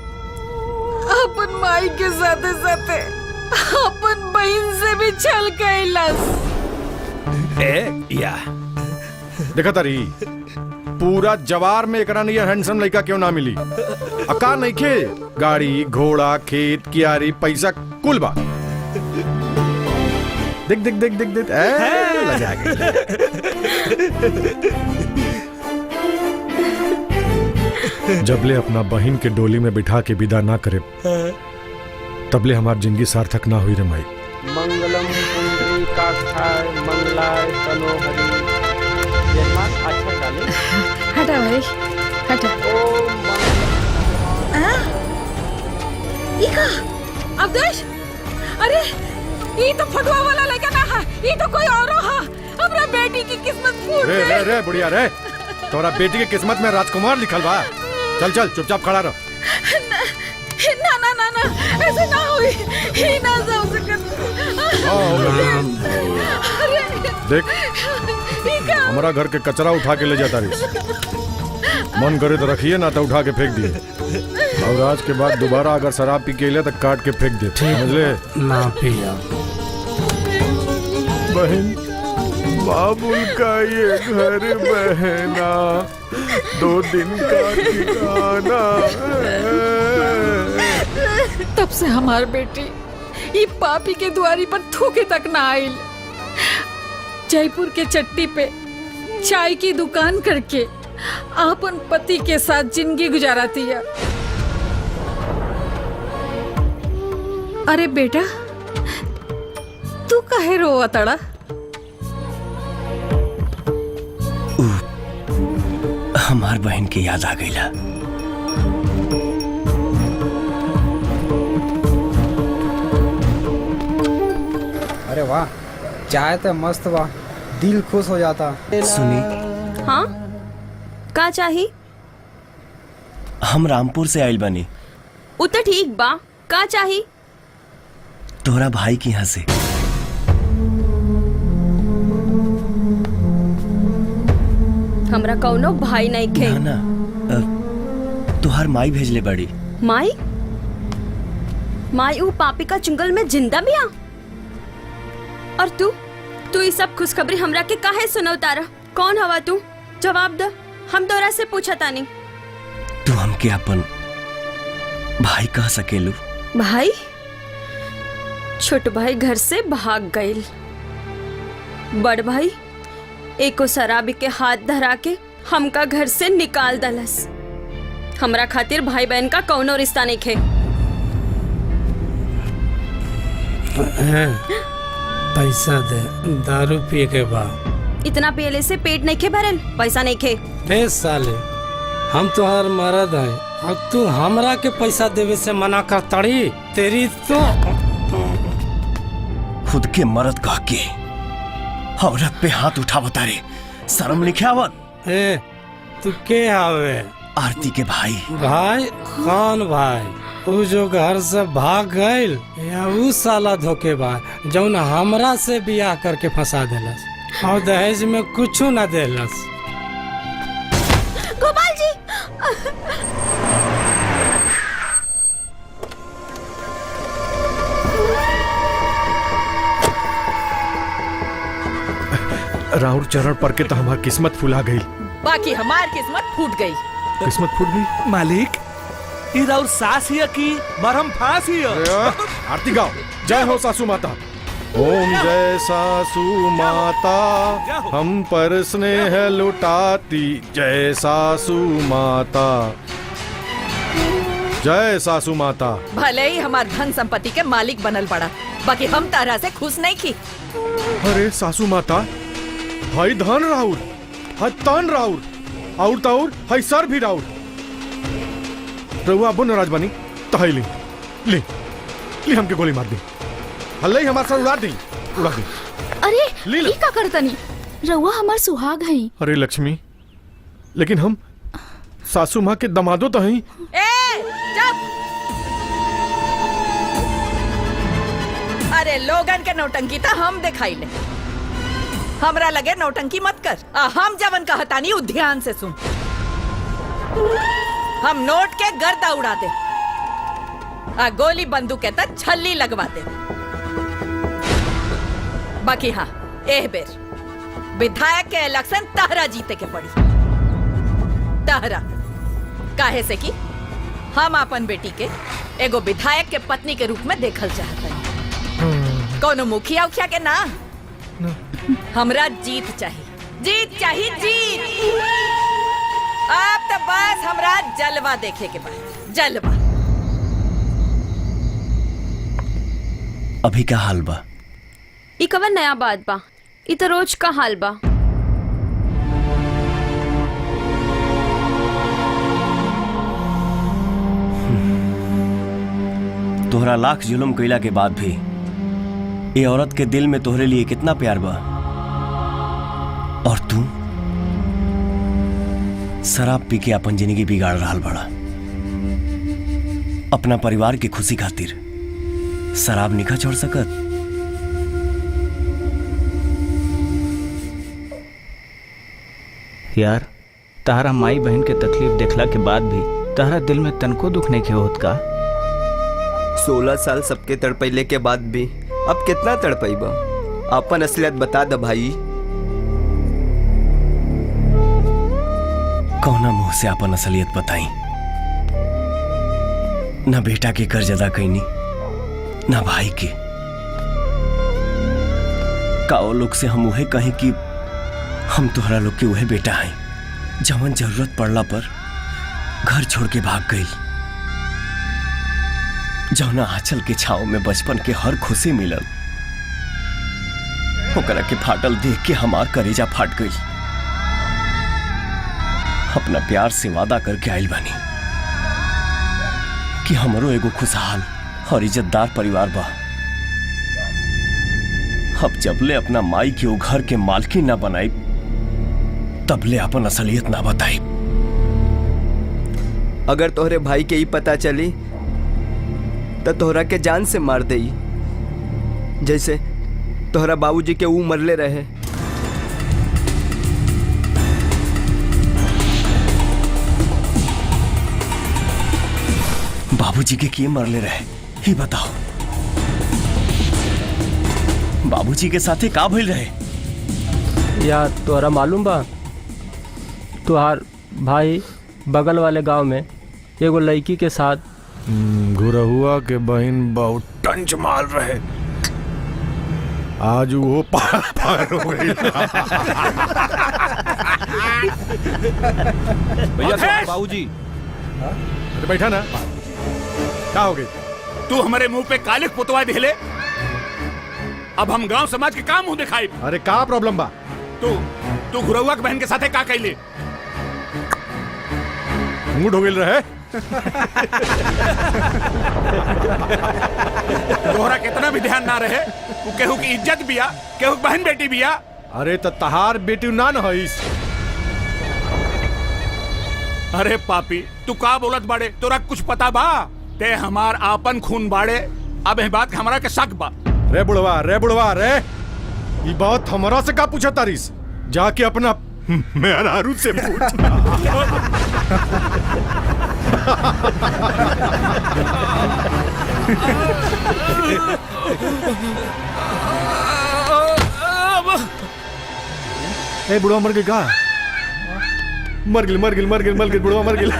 अपन माई के साथे साथे अपन बहन से भी छल कैलस। या देखा तारी, पूरा जवार में एकरा नहीं हैंडसम लड़का क्यों ना मिली? अका नहीं खे, गाड़ी घोड़ा खेत कियारी पैसा कुल बात। देख देख देख देख देख लगा जबले अपना बहन के डोली में बिठा के विदा ना करे तबले हमार जिंदगी सार्थक ना हुई रे माई। मंगलम पुंडरीकाक्षाय मंगलाय तनोहरि। अच्छा डाले। हटा भाई, हटा। इका अवधेश, अरे ये तो फटुआ वाला लड़का ना है, ये तो कोई और है। हमरा बेटी की किस्मत फूट गई। रे रे बुढ़िया रे, तोरा बेटी के किस्मत में राजकुमार लिखल बा। चल चल चुपचाप खड़ा रहो। ना ना ना ना, ऐसे ना हुई, ही ना जाओ सकत। देख, हमारा घर के कचरा उठा के ले जाता रही, मन करे तो रखिए ना तो उठा के फेंक दिए। और आज के बाद दोबारा अगर शराब पी के ले तो काट के फेंक दे, समझले? ना पिया। बहन बाबुल का ये घर बहना, 2 दिन का ठिकाना। तब से हमार बेटी ये पापी के द्वारी पर थूके तक ना आइल। जयपुर के चट्टी पे चाय की दुकान करके अपन पति के साथ जिंदगी गुजारती है। अरे बेटा, तू काहे रोवा तड़ा? हमार बहन की याद आ गईला। अरे वाह, चाय तो मस्त वाह, दिल खुश हो जाता। सुनी, हाँ का चाही? हम रामपुर से आइल बनी। उ तो ठीक बा, का चाही? तोरा भाई के यहाँ से। हमरा कौनो भाई नहीं खे। ना तुहार माई भेजले बड़ी। माई? माई उ पापी का चुंगल में जिंदा बिया? और तू ये सब खुशखबरी हमरा के काहे सुनौतारा? कौन हवा तू? जवाब दे, हम तोरा से पूछा तानी। तू हमके अपन भाई कह सकेलू? भाई? छोट भाई घर से भाग गईल, बड़ भाई एको शराबी के हाथ धरा के हमका घर से निकाल दलस। हमरा खातिर भाई बहन का कौनो रिश्ता नहीं खे। पैसा दे, दारू पिए के बाद। इतना पियले से पेट नहीं खे भरल, पैसा नहीं खे। ए साले, हम तोहर मरद है और तू हमरा के पैसा देवे से मना कर तड़ी? तेरी तो खुद के मर्द कह के औरत पे हाथ उठा बता रे, शर्म लिखे आवत? ए तू के आवे? आरती के भाई। भाई? कौन भाई? वो जो घर से भाग गईल या वो साला धोखेबाज जौन हमरा से बियाह करके फंसा देलस और दहेज में कुछ न देलस? गोपाल जी! राउर चरण पर के तो हमार किस्मत फुला गई। बाकी हमार किस्मत फूट गई। किस्मत फूट गई? मालिक, ई राउर सास हिया की मरहम फांस हिया। आरती गाओ, जय हो सासू माता। ओम जय सासू माता, हम पर स्नेह लुटाती, जय सासू माता, जय सासू माता। भले ही हमार धन संपत्ति के मालिक बनल पड़ा, बाकी हम तारा से खुश नहीं की। अरे सासू माता, हाई धन राउर, हाई तन राउर, और ताउर हाई सर भी राउर। रहुआ अबो नाराज बनी तो हाई ली हमके गोली मार दी। हल्ले ही हमारे साथ उड़ा दी अरे ये का करतनी रउआ हमार सुहाग हई। अरे लक्ष्मी, लेकिन हम सासू माँ के दमादो तो हैं। अरे लोगन के नौटंकी तो हम दिखाई ले, हमरा लगे नौटंकी मत कर। हम जवन कहतानी उ ध्यान से सुन। हम नोट के गर्दा उड़ा दे, गोली बंदूक के तक छल्ली लगवा दे। बाकी हाँ, एह बेर विधायक के इलेक्शन तहरा जीते के पड़ी। तहरा काहे से कि हम अपन बेटी के एगो विधायक के पत्नी के रूप में देखल चाहते हैं। कोनो मुखिया उखिया के ना, हमरा जीत चाहिए, जीत चाहिए, जीत। अब तो बस हमरा जलवा देखे के बाद, जलवा। अभी का हाल बा? ई कवन नया बात बा? ई तो रोज का हाल बा। तोहरा लाख जुल्म कइला के बाद भी ये औरत के दिल में तोहरे लिए कितना प्यार बा, और तू शराब पी के अपन जिंदगी बिगाड़ रहा बड़ा। अपना परिवार की खुशी खातिर शराब निका छोड़ सकत? यार, तहरा माई बहन के तकलीफ देखला के बाद भी तहरा दिल में तनको दुख नहीं के होत का? 16 साल सबके तड़पैले के बाद भी अब कितना तड़पैबा? अपन असलियत बता द भाई। कौना मुंह से अपन असलियत बताई? ना बेटा के कर्ज अदा कैनी, ना भाई के। काओ लोग से हम उहे कहें कि हम तोहरा लोग के उहे बेटा हैं जवन जरूरत पड़ला पर घर छोड़ के भाग गई। जौना आंचल के छाव में बचपन के हर खुशी मिलल, ओकरा के फाटल देख के हमार कलेजा फाट गई। अपना प्यार से वादा करके आइल बानी कि हमरो एगो खुशहाल और इज्जतदार परिवार बा। अब जबले अपना माई के वो घर के मालकी ना बनाई, तबले अपन असलियत ना बताई। अगर तोहरे भाई के ही पता चली तो तोहरा के जान से मार देई, जैसे तोहरा बाबूजी के ऊ मरले रहे। बाबूजी के किए मरले रहे ही बताओ? बाबूजी के साथे का भइल रहे? यार तोहरा मालूम बा, तुहार भाई बगल वाले गांव में एगो लड़की के साथ घुरहुआ के बहन बहुत टंच मार रहे। आज वो पार हो गई। भैया बाबूजी, अरे बैठा ना, क्या हो गई? तू हमारे मुंह पे कालिक पुतवा दिले, अब हम गांव समाज के काम मुंह दिखाई। अरे का प्रॉब्लम बा? तू घुरहुआ के बहन के साथे का कैले? मूड हो गई रहे। तोहरा कितना भी ध्यान ना रहे, तू केहू की इज्जत बिया, केहू बहन बेटी बिया। अरे तो तहार बेटी ना न हईस। अरे पापी, तू का बोलत बाड़े? तोरा कुछ पता बा? ते हमार आपन खून बाड़े। अब इस बात के हमरा के शक बा। रे बुढ़वा रे, ये बात हमरा से का पूछा तारीस? जाके अपना मेहरारू से पूछ। ए बुढ़वा मर गई का? मर गई बुढ़वा मर गई।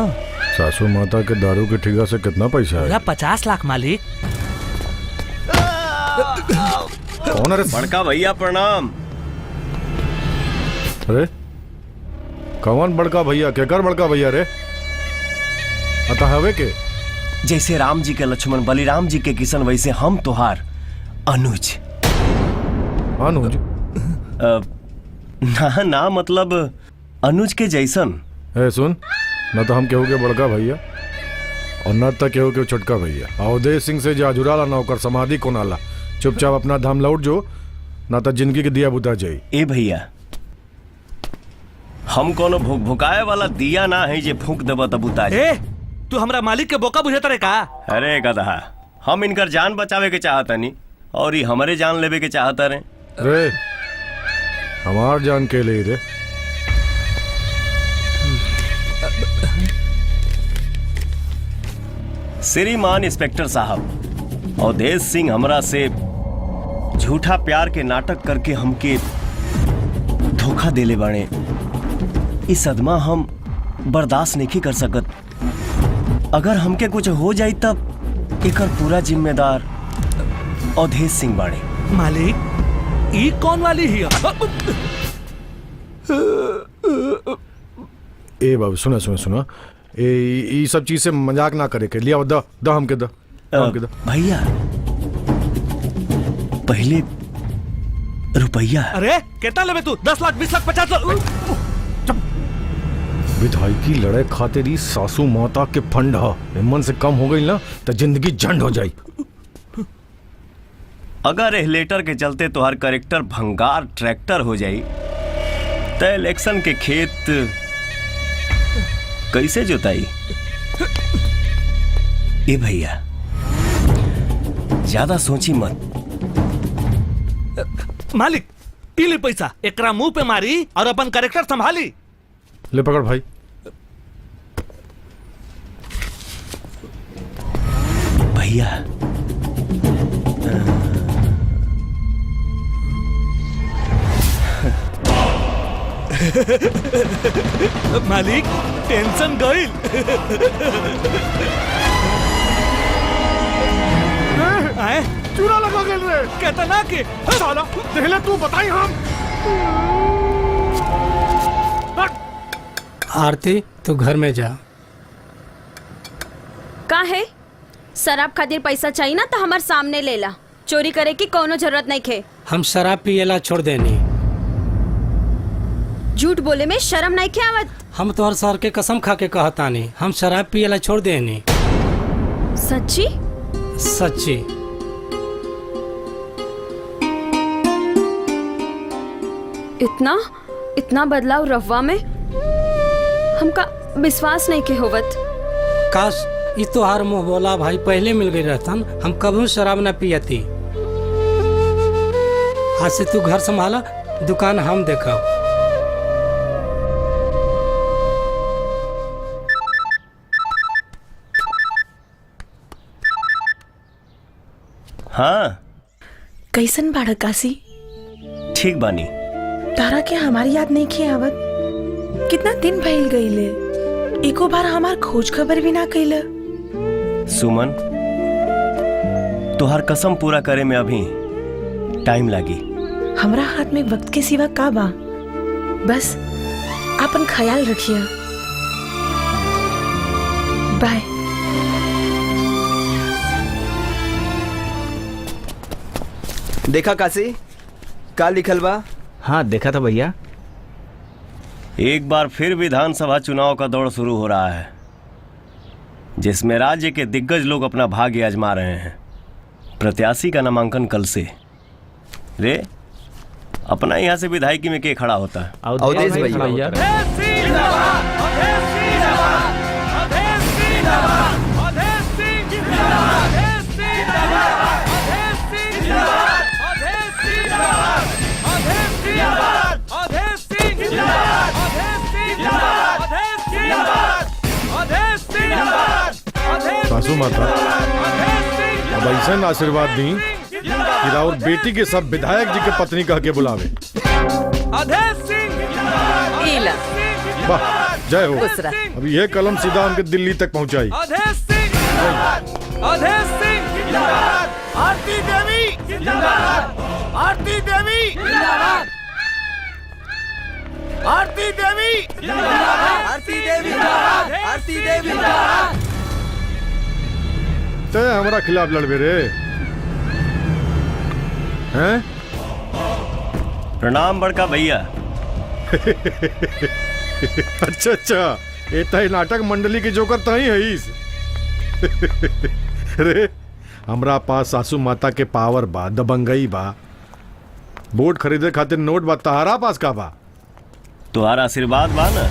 हाँ सासू माता के दारू के ठिका से कितना पैसा है? पूरा 50 लाख मालिक। कौन है? बड़का भैया प्रणाम। अरे कौन बड़का भैया? केकर बड़का भैया रे? अतः हवे के जैसे राम जी के लक्ष्मण, बलिराम जी के किशन, वैसे हम तोहार अनुज। अनुज? ना ना, मतलब अनुज के जैसन। ए सुन, न तो हम केहू के बड़का भैया और न तो केहू के छोटका भैया। अवधेश सिंह से जा जुड़ाला ना ओकर समाधि कोनाला। चुपचाप अपना धाम लौट जो, ना तो जिंदगी के दिया बुता जाई। ए भैया, हम कोनो भूख भुकाए वाला दिया ना है जे फूंक देबा तब बुता जाई। ए तू हमरा मालिक के बोका बुझे तरे का? अरे गधा, हम इनकर जान बचावे के चाहता नहीं और ये हमारे जान लेवे के चाहता रे। रे हमार जान के ले रे। श्रीमान इंस्पेक्टर साहब, अवधेश सिंह हमरा से झूठा प्यार के नाटक करके हमके धोखा देले बाड़े। इस सदमा हम बर्दाश्त नहीं कर सकत। अगर हमके कुछ हो जाई तब एकर पूरा जिम्मेदार अवधेश सिंह बाड़े। मालिक ई कौन वाली ही? ए बाबू सुना सुना सुना, ये सब चीज से मजाक ना करे के। लिया द हमके द भैया, पहले रुपया। अरे कितना लेबे तू? 10 लाख, 20 लाख, 50 लाख? विधायकी लड़े खातिर ही सासू माता के फंड मन से कम हो गई ना तो जिंदगी झंड हो जाई। अगर एह लेटर के चलते तो हर करेक्टर भंगार ट्रैक्टर हो जाई तो इलेक्शन के खेत कैसे जोताई? ए भैया, ज्यादा सोची मत। मालिक ई ले पैसा, एकरा मुंह पे मारी और अपन करेक्टर संभाली। ले पकड़ भाई। भैया मालिक टेंशन गईल। चूरा लगा गए रे। कहता ना कि साला पहले तू बताई। हम आरती तू घर में जा। का है? शराब खातिर पैसा चाहिए ना तो हमार सामने ले ला। चोरी करे की कोनो जरूरत नहीं खे। हम शराब पियला छोड़ देनी। झूठ बोले में शर्म नहीं खे आवत? हम तोहर सर के कसम खा के कहतानी, हम शराब पियला छोड़ देनी। सच्ची? सच्ची। इतना बदलाव रवा में हमका विश्वास नहीं के होवत। काश ये तोहार मुंह बोला भाई पहले मिल गई रहतन, हम कभी शराब न पियती। आज से तू घर संभाला, दुकान हम देखा। हाँ कैसन बाड़ा काशी? ठीक बानी। तारा के हमारी याद नहीं की आवत? कितना दिन भइल गईले, एको बार हमार खोज खबर भी ना कइले। सुमन, तुहार कसम पूरा करे में अभी टाइम लागी। हमरा हाथ में वक्त के सिवा का बा? बस अपन ख्याल रखिए। बाय। देखा काशी का लिखल बा? हाँ देखा था भैया। एक बार फिर विधानसभा चुनाव का दौर शुरू हो रहा है, जिसमें राज्य के दिग्गज लोग अपना भाग्य आजमा रहे हैं। प्रत्याशी का नामांकन कल से। रे अपना यहाँ से विधायकी में के खड़ा होता है? अवधेश भैया। सासू माता अब ऐसा आशीर्वाद दी कि राउर बेटी के सब विधायक जी के पत्नी कह के बुलावे। अवधेश सिंह। वाह जय हो। खुश रह। अब ये कलम सीधा उनके दिल्ली तक पहुंचाई। अवधेश सिंह अवधेश सिंह आरती देवी जिंदाबाद, आरती देवी जिंदाबाद, आरती देवी जिंदाबाद, आरती देवी जिंदाबाद, आरती देवी जिंदाबाद। ते हमारा खिलाफ लड़बे रे हैं? प्रणाम बड़का भैया। अच्छा ये तय नाटक मंडली के जोकर तही हईस। रे हमरा पास सासू माता के पावर बा, दबंगई बा, बोट खरीदे खातिर नोट बा, तहारा पास का बा? तुम्हारा आशीर्वाद बा ना।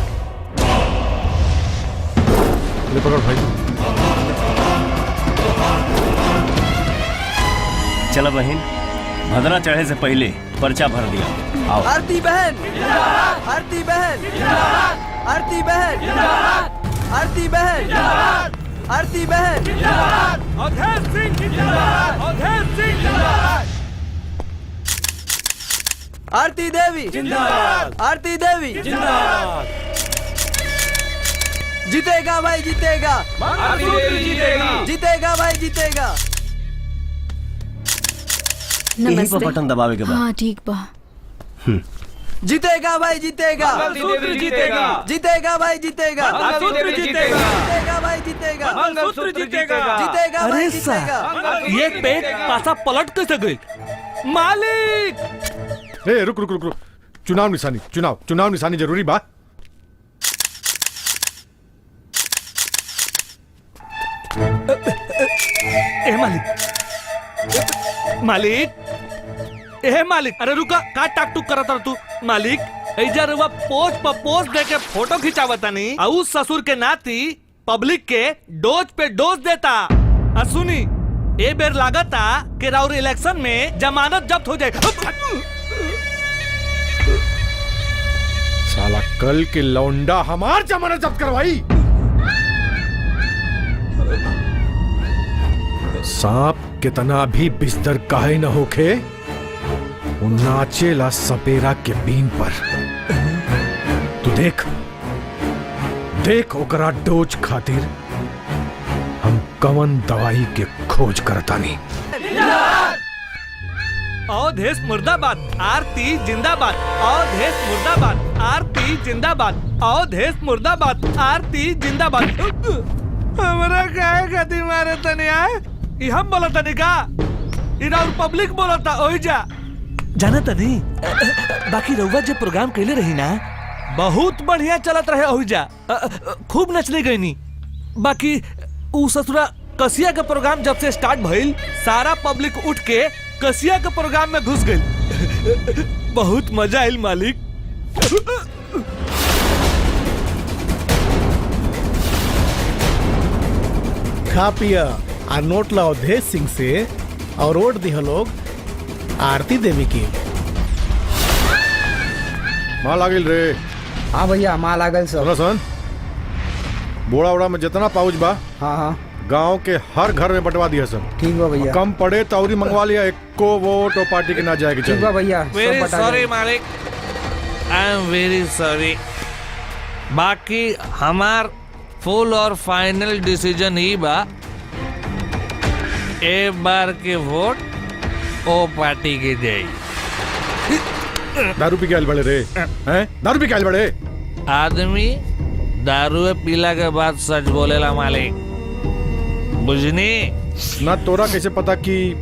ले पकड़ भाई। चला बहन, भद्रा चढ़े से पहले पर्चा भर दिया। आओ। आरती बहन, आरती बहन, आरती बहन, आरती बहन, आरती बहन, अवधेश सिंह जिंदाबाद, अवधेश सिंह जिंदाबाद, आरती देवी जिंदाबाद, आरती देवी जिंदाबाद, जीतेगा भाई जीतेगा, आरती देवी जीतेगी, जीतेगा भाई जीतेगा। यही पर बटन दबावे के बाद हाँ ठीक बा। जीतेगा भाई जीतेगा, मंगलसूत्र जीतेगा, जीतेगा भाई जीतेगा, मंगलसूत्र जीतेगा, जीतेगा भाई जीतेगा, मंगलसूत्र जीतेगा, जीतेगा अरे भाई सा जीतेगा। ये पेट पासा पलट कैसे गई? मालिक ए रुक रुक रुक रुक। चुनाव निशानी जरूरी बा। ए मालिक अरे रुका का टाक टुक करत तू मालिक? ऐजा रुआ पोस्ट पर पोस्ट दे के फोटो खिंचावता नहीं और ससुर के नाती पब्लिक के डोज पे डोज देता। सुनी ए बेर लागता कि राउर इलेक्शन में जमानत जब्त हो जाए। साला कल के लौंडा हमार जमानत जब्त करवाई। सांप कितना भी बिस्तर काहे न होखे, वो नाचेला सपेरा के बीन पर। तू देख ओकरा डोज खातिर हम कवन दवाई के खोज करतानी। अवधेश मुर्दाबाद, आरती जिंदाबाद, अवधेश मुर्दाबाद, आरती जिंदाबाद, अवधेश मुर्दाबाद, आरती जिंदाबाद। हमरा काहे गति मारे तनिया? ई हम बोला तनी का? इना और पब्लिक बोलता ओई जा। जाना तनी बाकी रउवा जो प्रोग्राम कैले रही ना बहुत बढ़िया चलत रहे ओई जा। खूब नचने गई नी। बाकी ऊ ससुरा कसिया का प्रोग्राम जब से स्टार्ट भइल सारा पब्लिक उठ के कसिया के प्रोग्राम में घुस गई। बहुत मजा आइल मालिक। खा पिया आ नोट ला अवधेश सिंह से और वोट दिह लोग आरती देवी की। माँ लागल रे। हाँ भैया माँ लागल सब। सुन बोड़ा ओड़ा में जितना पाउच बा हाँ गांव के हर घर में बंटवा दिया सब। ठीक बा भैया। कम पड़े तो और मंगवा लिया। एको वोट और पार्टी के ना जाएगी। ठीक बा भैया। वेरी सॉरी मालिक, आई एम वेरी सॉरी। बाकी हमार फुल और फाइनल डिसीजन ही बा एक बार के वोट ओ पार्टी के जाई। दारू पी के आइल बड़े रे हैं? दारू पी के आइल बड़े। आदमी दारू पीला के बाद सच बोलेला मालिक, बुझनी? ना तोरा कैसे पता कि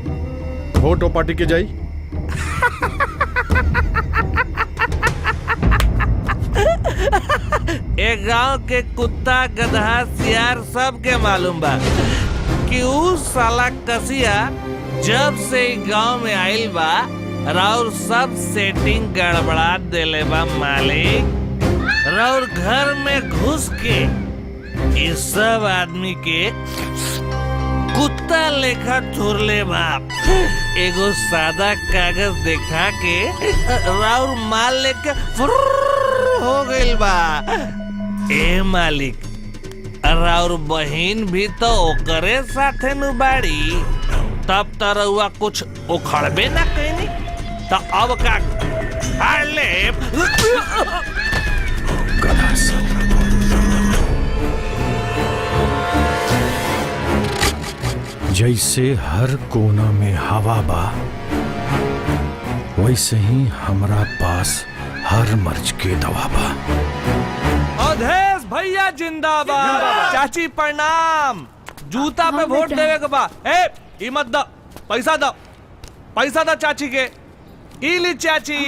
वोट ओ पार्टी के जाई? एक गांव के कुत्ता गधा सियार सब के मालूम बा कि ऊ साला कसिया जब से गांव में आइल बा राउर सब सेटिंग गड़बड़ा देले बा मालिक। राउर घर में घुस के इस सब आदमी के कुत्ता लेखा थुरले बाप। एगो सादा कागज दिखा के राउर माल लेके हो गइल बा। ए मालिक राउर बहिन भी तो ओकरे साथे नु बाड़ी, तब तरहुआ कुछ उखड़बे ना कइनी तो अब का ले। जैसे हर कोना में हवा बा, वैसे ही हमरा पास हर मर्ज के दवा बा। अवधेश भैया जिंदाबाद। चाची प्रणाम। जूता पे वोट देवे के बा। ई मत दो, पैसा दो, पैसा दो चाची के। ई ली चाची,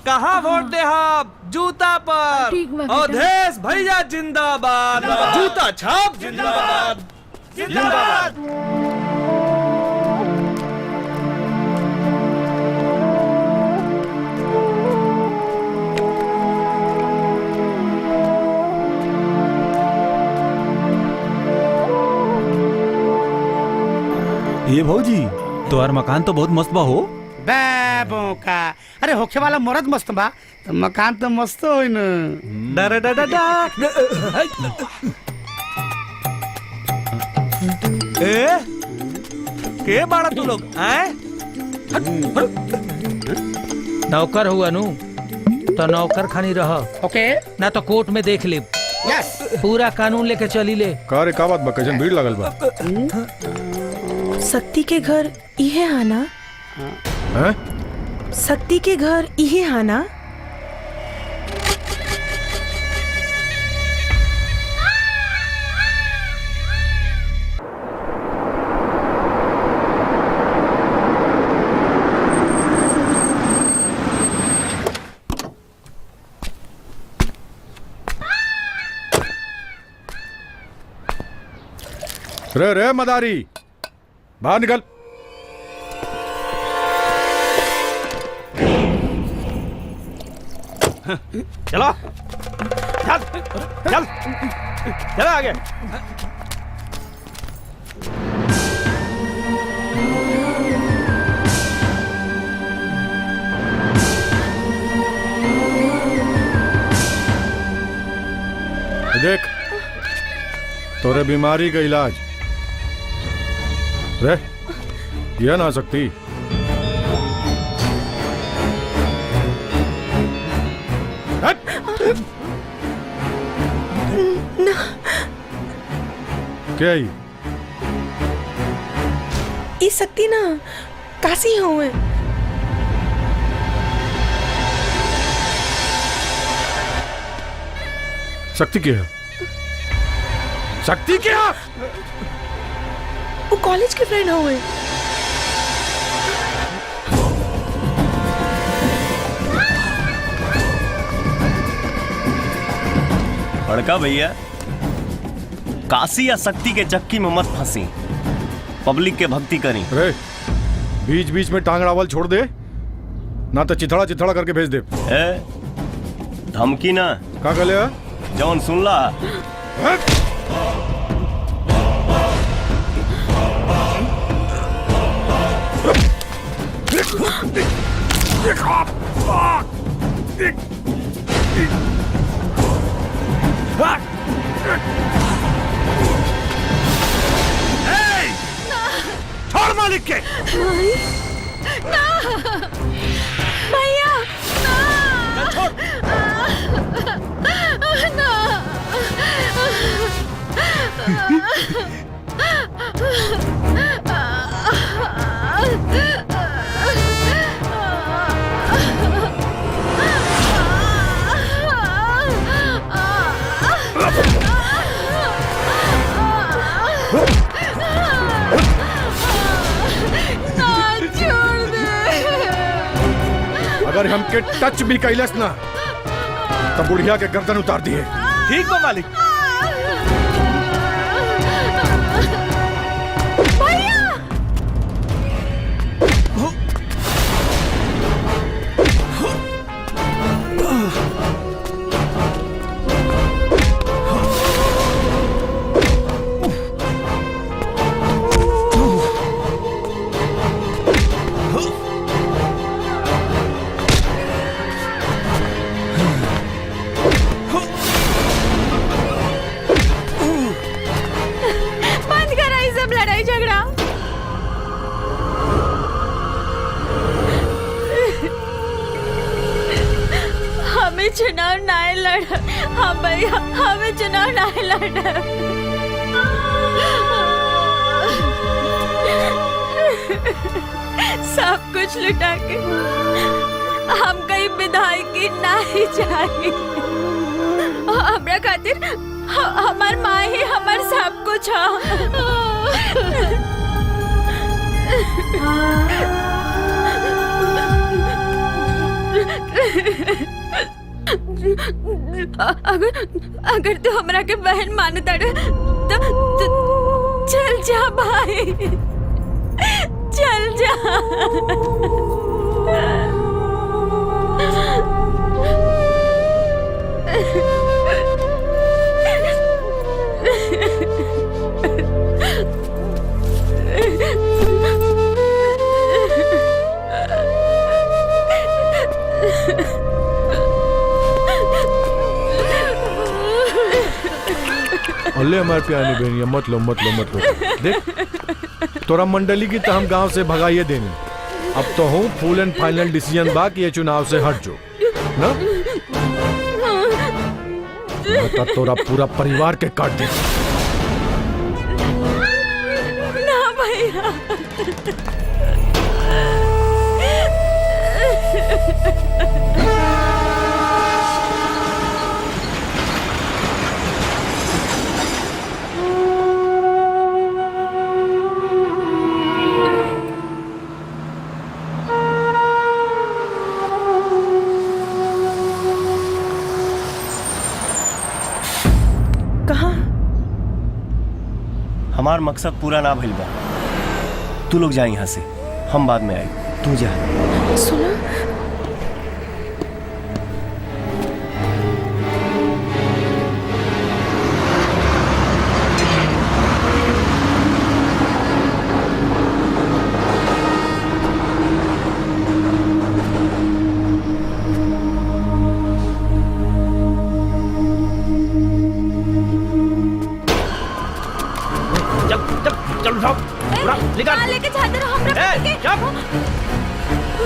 कहाँ वोट दे हम? जूता पर। अवधेश भैया जिंदाबाद। जूता छाप जिंदाबाद जिंदाबाद। ये भौजी, तुम्हार मकान तो बहुत मस्त बा हो। बेबो का, अरे होखे वाला मरद मस्त बा, तो मकान तो मस्त हो न। डर डर डर डर। के बाड़ा तू लोग? नौकर हुआ नु तो नौकर खानी रह। ओके। ना तो कोर्ट में देख ले। यस। पूरा कानून लेके चली ले। का रे, का बात बा? कैसन भीड़ लगल बा? शक्ति के घर इहे हाना? हैं? शक्ति के घर इहे हाना? रे रे मदारी, बाहर निकल। चलो चल चल चलो आगे। देख, तोरे बीमारी का इलाज रे, यह ना सकती। ना। क्या ई शक्ति ना काशी हुए। शक्ति क्या है? शक्ति क्या? वो कॉलेज के फ्रेंड हुए। बड़का भैया, काशी या शक्ति के चक्की में मत फंसी, पब्लिक के भक्ति करी। रे, बीच बीच में टांग अड़ावल छोड़ दे, ना तो चिथड़ा चिथड़ा करके भेज दे। धमकी ना का गले जौन सुन ला। छोड़ मालिक के। ना भैया, ना छोड़। ना। अगर हमके टच भी कैलस ना, तो बुढ़िया के गर्दन उतार दिए। ठीक बा मालिक। हमें चुनाव नहीं लड़ा। हाँ भैया, हमें चुनाव नहीं लड़ा। मोच लुटा के हम कहीं विधायकी नहीं चाहिए। हमरा खातिर हमार माँ ही हमार सब कुछ अगर तू हमरा के बहन मानता तो चल जा भाई, चल जा। अल्ले हमारे प्यारी बहनिया, मत लो मत लो मत लो। देख तोरा मंडली की तो हम गांव से भगाइए देने। अब तो हूँ फुल एंड फाइनल डिसीजन बा कि ये चुनाव से हट जो ना, तो तोरा पूरा परिवार के काट दे। ना भैया, हमार मकसद पूरा ना भइल बा। तू लोग जा यहाँ से, हम बाद में आए। तू जा। सुनो, लेके जाते रहो हमरा पति के।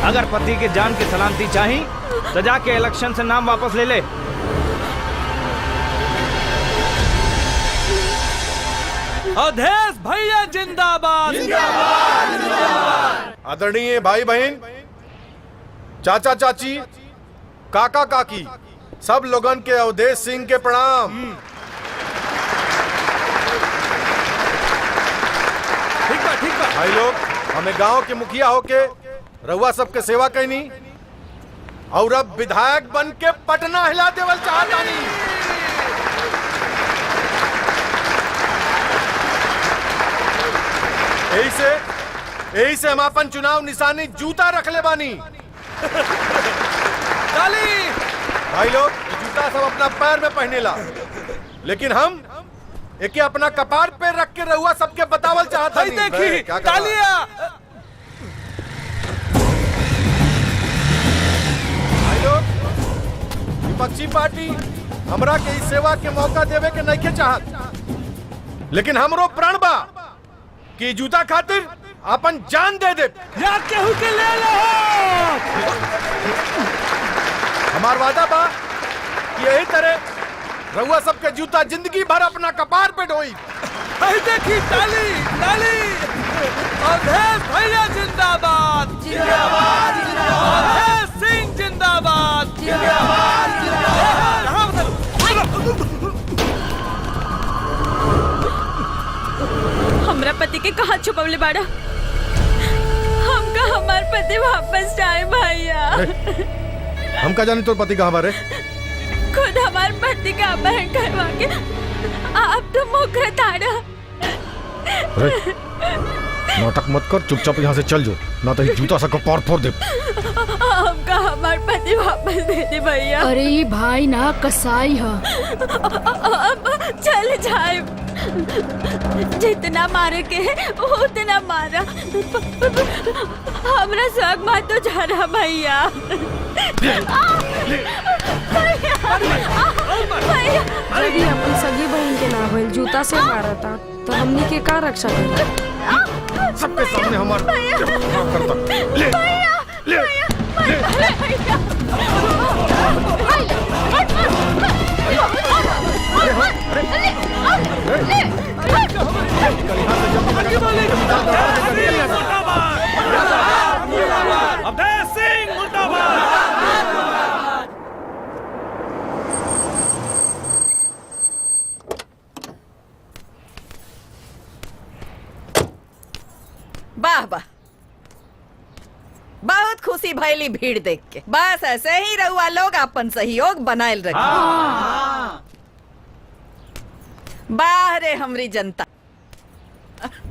अगर पति के जान की सलामती चाही तो जाके इलेक्शन से नाम वापस ले ले। अवधेश भैया जिंदाबाद। आदरणीय भाई बहन, चाचा चाची, काका काकी, सब लोगन के अवधेश सिंह के प्रणाम। ठीक बा। भाई लोग, हमें गांव के मुखिया होके रउआ सबके सेवा कैनी और अब विधायक बन के पटना हिला देवल चाहतानी। यही से हम अपन चुनाव निशानी जूता रख ले बानी। भाई लोग, जूता सब अपना पैर में पहनेला, लेकिन हम एक अपना कपार पे रख के रहुआ सबके बतावल चाहता नहीं। देखी तालियां। भाई लोग, विपक्षी पार्टी हमरा के इस सेवा के मौका देवे के नहीं के चाहत, लेकिन हमरो प्रण बा कि जूता खातिर अपन जान दे दे। या केहू के ले लो। हमार वादा बा कि यही तरह रउआ सबके जूता जिंदगी भर अपना कपार पे ढोई। देखी ताली ताली। अवधेश भैया जिंदाबाद जिंदाबाद जिंदाबाद। अवधेश सिंह जिंदाबाद जिंदाबाद जिंदाबाद। हमरा पति के कहाँ छुपवले बाड़ा? हमका हमार पति वापस जाए भैया। हम का जाने तोर पति कहाँ बारे? खुद हमार पति का अपहरण करवा के आप तो मुकर ताड़ा। नाटक मत कर, चुपचाप यहाँ से चल जो, ना तो जूता सा कपार फोड़ दे। हमका हमार पति वापस दे दे भैया। अरे ये भाई ना कसाई है। अब चल जाए, जितना मारे के है उतना मारा। हमरा सग मार तो जा रहा भैया। यदि अपन सगी बहन के ना भइल जूता से मारा था तो हमनी के का रक्षा करी? सबके सामने हमारा ले ले वाह वाह, बहुत खुशी भैली भीड़ देख के। बस ऐसे ही रहुआ लोग अपन सहयोग बनाए रखी। वाह रे हमरी जनता।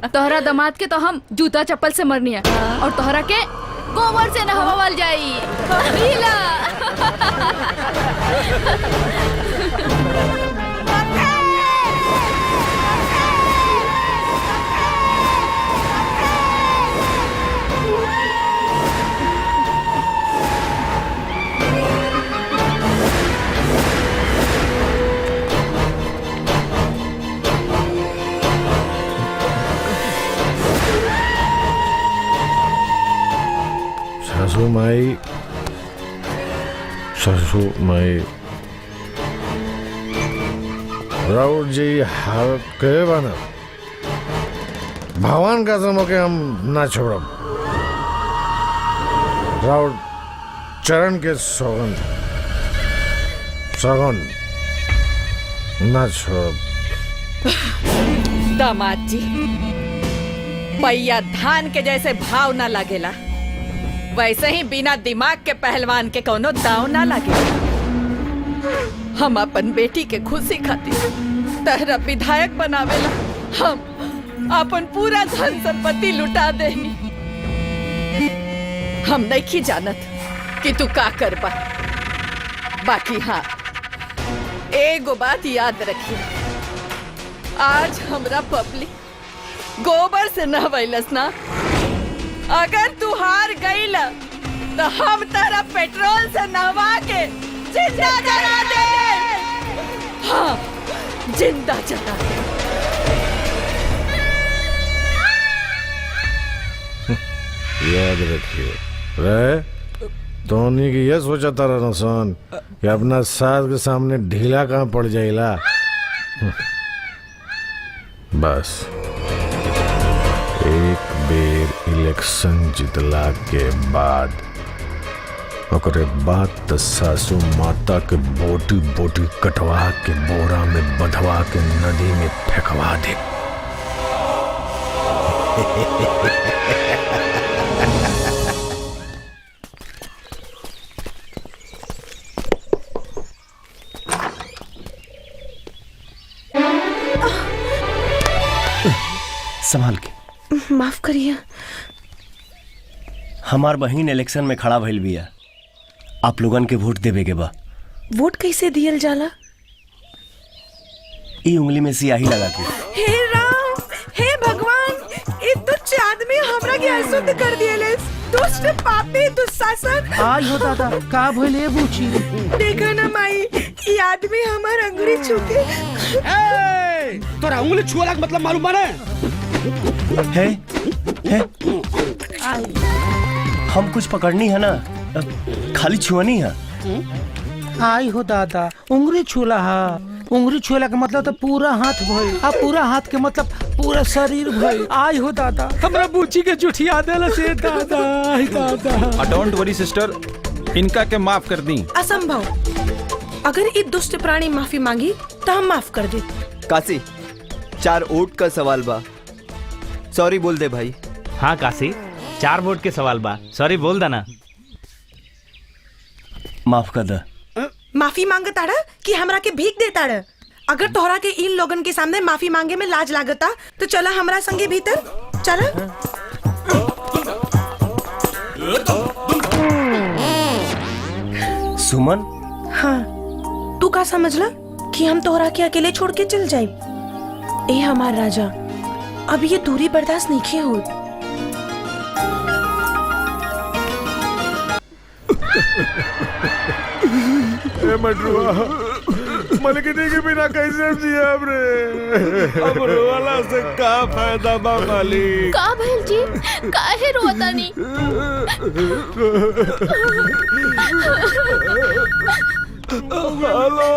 तोहरा दामाद के तो हम जूता चप्पल से मरनी है और तोहरा के गोबर से नहवावल जाई। हीला। सासू माई राउत जी हालत के बना भगवान का समो के हम ना छोड़ब। राउत चरण के सौगंध ना छोड़ब। दामाद जी, पैया धान के जैसे भाव ना लागेला, वैसे ही बिना दिमाग के पहलवान के कोनो दाव ना लगे। हम अपन बेटी के खुशी खातिर तहरा विधायक बनावेला हम अपन पूरा धन संपत्ति लुटा देनी। हम नहीं जानत कि तू का करबा। बाकी हाँ, एगो बात याद रखिए, आज हमरा पब्लिक गोबर से नहवैलस ना, अगर तू हार गई तो हम तेरा पेट्रोल से नहवा के जिंदा जला दे। हाँ, जिंदा जला दे। याद रखिए रे, तोनी की ये सोचा तारा नुकसान कि अपना सास के सामने ढीला कहाँ पड़ जाइला। बस एक बेर इलेक्शन जितला के बाद ओकरे बाद त सासू माता के बोटी बोटी कटवा के बोरा में बंधवा के नदी में फेंकवा दे। संभाल के। माफ करिए। हमार बहन इलेक्शन में खड़ा भइल बिया, आप लोगन के वोट देवे के बा। वोट कैसे दियल जाला? ई उंगली में सियाही लगा के। हे राम, हे भगवान, ये तुच्छ आदमी हमरा के अशुद्ध कर दियले। दुष्ट पापी दुशासन। आई हो दादा, का भइले बूची? देखा ना माई, ये आदमी हमार अंगुली छू के। तोरा उंगली छुअला के मतलब मालूम बने? है हम कुछ पकड़नी है ना, खाली छुअनी है। आई हो दादा, उंगली छुला हा। उंगली छुला के मतलब तो पूरा हाथ भइल, आ पूरा हाथ के मतलब पूरा शरीर भइल। आई हो दादा, हमरा बूची के जुठिया देला से दादा। आई दादा। डोंट वरी सिस्टर, इनका के माफ कर दी। असंभव। अगर ये दुष्ट प्राणी माफी मांगी तो हम माफ कर दे। काशी, 4 वोट का सवाल बा, सॉरी बोल दे भाई। हाँ काशी, 4 वोट के सवाल बा, सॉरी बोल देना। माफ कर दे। माफी मांगताड़ा कि हमरा के भीख देताड़ा? अगर तोहरा के इन लोगन के सामने माफी मांगे में लाज लागता तो चला हमरा संगे भीतर चला। सुमन, हाँ, तू का समझला कि हम तोहरा के अकेले छोड़ के चल जाए? ए हमार राजा, अब ये दूरी बर्दाश्त नहीं हो। मटरुआ, मलकिनी के बिना कैसे जिया रे? अब रोवाला से का फायदा बा मालिक? का भइल जी? काहे रोतानी? हेलो,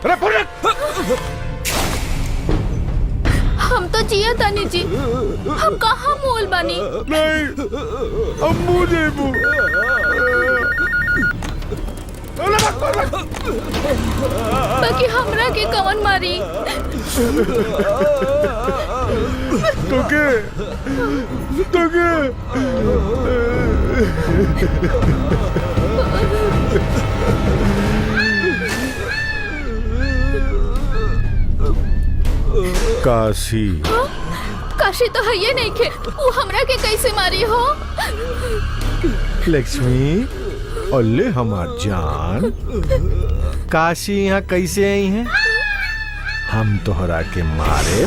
अरे हम तो जिया तानी जी, हम कहाँ मोल बानी? नहीं, अब मुझे बाकी हमरा के कौन मारी? काशी काशी तो है ये नहीं खे, वो हमरा के कैसे मारी हो? लक्ष्मी अल्ले हमार जान, काशी यहाँ कैसे आई हैं? हम तोहरा के मारे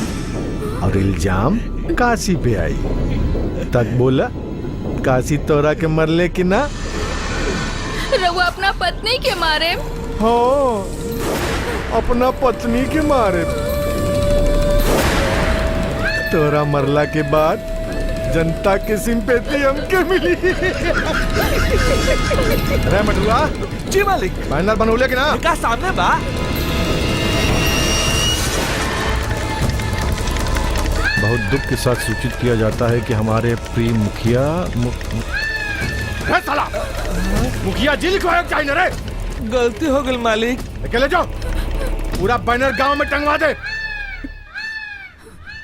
और इल्जाम काशी पे आई। तक बोला काशी तोहरा के मरले कि ना? रउआ अपना पत्नी के मारे? हाँ, अपना पत्नी के मारे। तोरा मरला के बाद जनता की सिंपैथी हमके मिली। अरे मटुआ जी मालिक। फाइनल बनौले कि ना? का सामने बा। बहुत दुख के साथ सूचित किया जाता है कि हमारे प्रिय मुखिया साला मुखिया जी लिखवाया चाहिए रे। गलती हो गई मालिक। अकेले जाओ, पूरा बैनर गांव में टंगवा दे।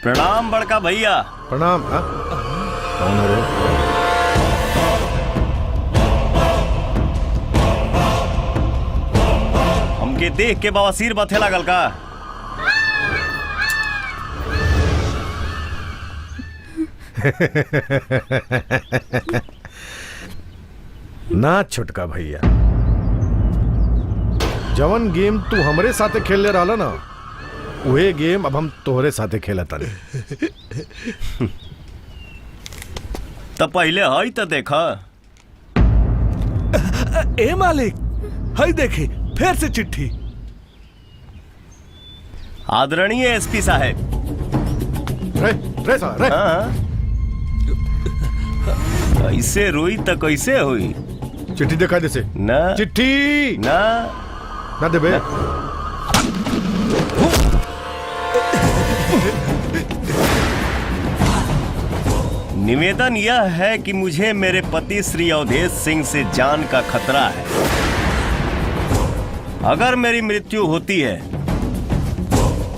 प्रणाम बड़का भैया। प्रणाम। कौन है रे? हमके देख के बवासीर बथे लागल का? ना छोटका भैया, जवन गेम तू हमरे साथे खेलले रहला ना, वही गेम अब हम तोहरे साथे खेला तानी। तो पहले हई तो देखा। ए मालिक, हई देखी फिर से चिट्ठी। आदरणीय एसपी साहब। रे साला रे। ऐसे रोई तो कैसे हुई? चिट्ठी दिखा दे से। ना चिट्ठी ना दे बे। निवेदन यह है कि मुझे मेरे पति श्री अवधेश सिंह से जान का खतरा है। अगर मेरी मृत्यु होती है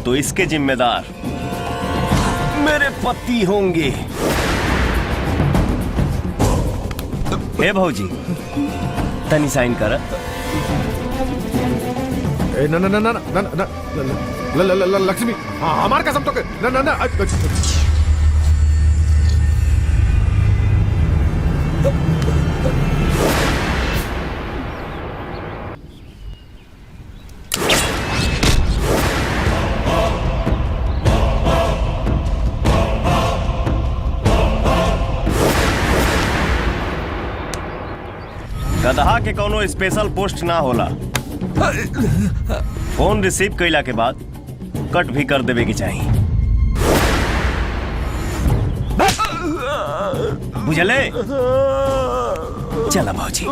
तो इसके जिम्मेदार मेरे पति होंगे। हे भौजी, तनी साइन कर। ना ना ना ना ना ना लक्ष्मी, हमार कसम तो ना ना ना। गदहा के कोनो स्पेशल पोस्ट ना होला। फोन रिसीव कैला के बाद कट भी कर देवे की चाहिए। बुझले? चला भौजी।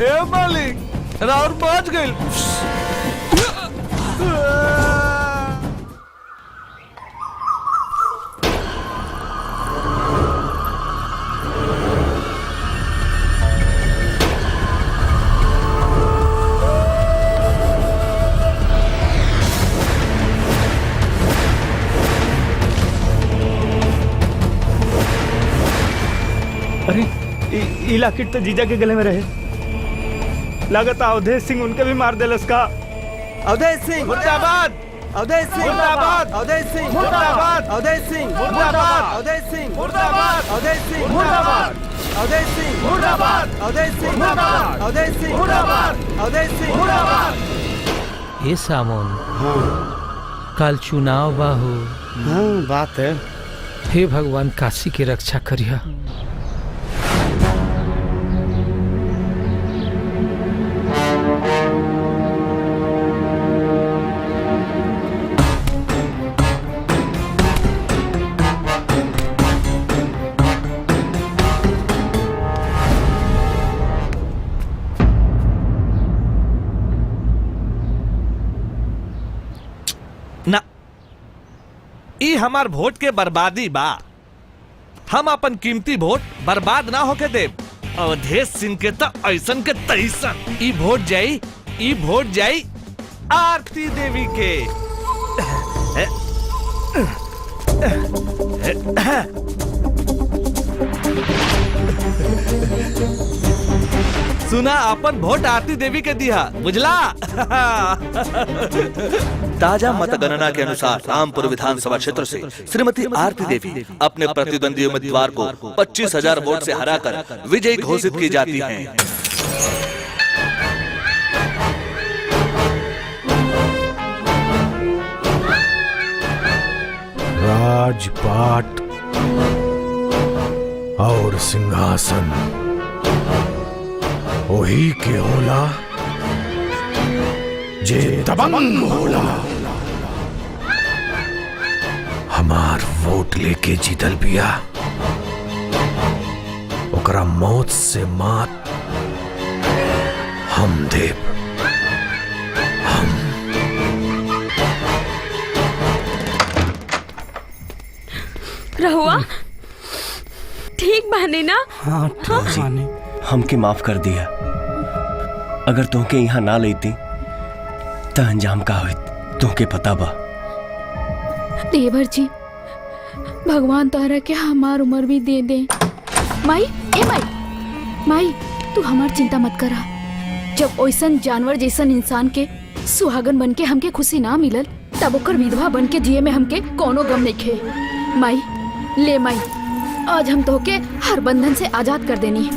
ए मालिक, राउर पहुंच गई। अरे इलाकिट तो जीजा के गले में रहे। लागत अवधेश सिंह उनके भी मार देलस का। अवधेश सिंह मुर्दाबाद, अवधेश सिंह मुर्दाबाद, अवधेश सिंह मुर्दाबाद, अवधेश सिंह मुर्दाबाद, अवधेश सिंह मुर्दाबाद, अवधेश सिंह मुर्दाबाद, अवधेश सिंह मुर्दाबाद, अवधेश सिंह मुर्दाबाद, अवधेश सिंह मुर्दाबाद, अवधेश सिंह मुर्दाबाद। ये सामोन कल चुनाव बाहू। हाँ बात है। हे भगवान, काशी की रक्षा करिया। ना, ई हमार वोट के बर्बादी बा। हम अपन कीमती वोट बर्बाद ना होके दे। अवधेश सिंह के तो ऐसन के तैसन। ई वोट जाई आरती देवी के। सुना, अपन वोट आरती देवी के दिया, बुझला? ताजा मतगणना के अनुसार रामपुर विधानसभा क्षेत्र से श्रीमती आरती देवी अपने प्रतिद्वंदी उम्मीदवार को 25,000 वोट से हराकर विजयी घोषित की जाती हैं। राजपाट और सिंहासन वही के होला जे दबंग होला। हमार वोट लेके जीतल बिया, ओकरा मौत से मात हम देव। रहुआ ठीक बाने ना? हाँ ठीक बाने। हमके माफ कर दिया। अगर तुमके यहाँ ना लेती तो अंजाम का होइत तुमके पता बा। देवर जी, भगवान तोहरा के हमार उम्र भी दे दे। माई, माई तू हमार चिंता मत करा। जब ओइसन जानवर जैसन इंसान के सुहागन बन के हमके खुशी ना मिलल, तब ओकर विधवा बन के जिए में हमके कोनो गम नहीं खे। माई ले माई, आज हम तोहके हर बंधन से आजाद कर देनी।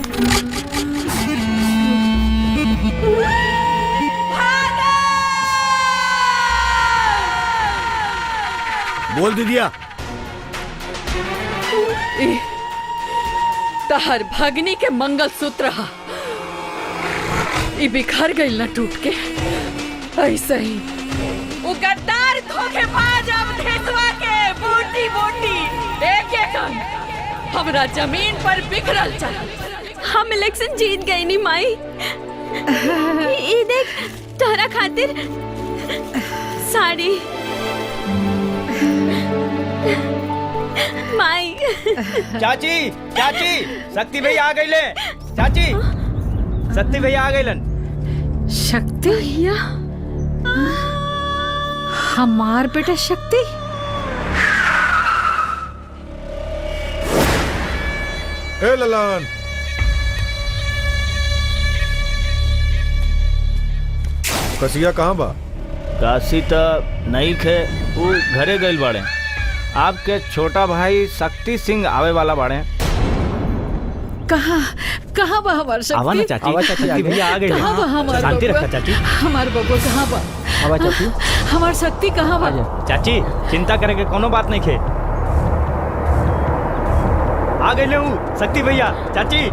बोल दीदिया। तहर भगनी के मंगल सूत्र बिखर गई न टूट के। ऐसे ही वो गद्दार धोखेबाज अवधेशवा के बूटी बूटी एक एक अंग हमरा जमीन पर बिखरल चल। हम इलेक्शन जीत गई नी माई। ये देख तोहरा खातिर साड़ी। माई चाची शक्ति भैया आ गईले। चाची शक्ति भैया आ गईलन। शक्ति भैया? हमार बेटा शक्ति? ए ललन, कसिया कहाँ बा? काशी तो नहीं खे, वो घरे गइल बाड़े। आपके छोटा भाई शक्ति सिंह आवे वाला बाड़े। कहाँ बा हमार शक्ति? आवा ना चाची, शक्ति भैया आ गए। कहाँ बा हमार शांति बबुआ? रखा चाची। हमार बबुआ कहाँ बा? आवा चाची। हमार शक्ति कहाँ बा? चाची चिंता करे के कोनो बात नहीं खे। आ गए ले शक्ति भैया। चाची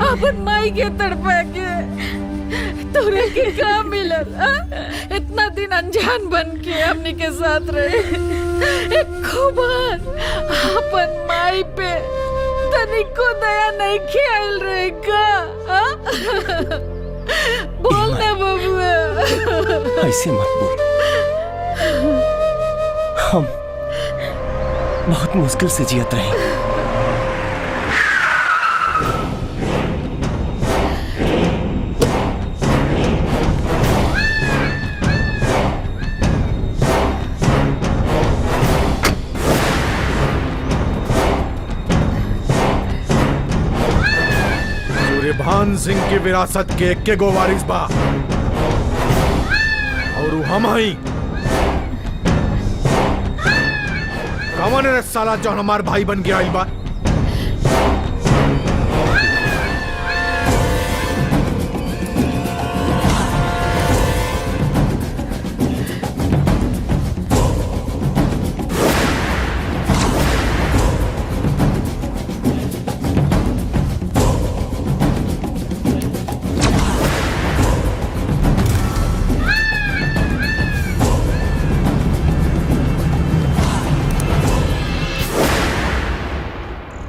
अपन माई के तड़पा के तोरे के का मिलल? इतना दिन अनजान बन के हमनी के साथ रहे, एक खुबान अपन माई पे तनिको दया नहीं ख्याल रहेगा। बोल ना बबुआ। ऐसे मत बोल। हम बहुत मुश्किल से जियत रहे। सूर्यभान सिंह की विरासत के एक के गो वारिस बा और उ हम हई। कौन रे साला जो हमार भाई बन के आइल बा?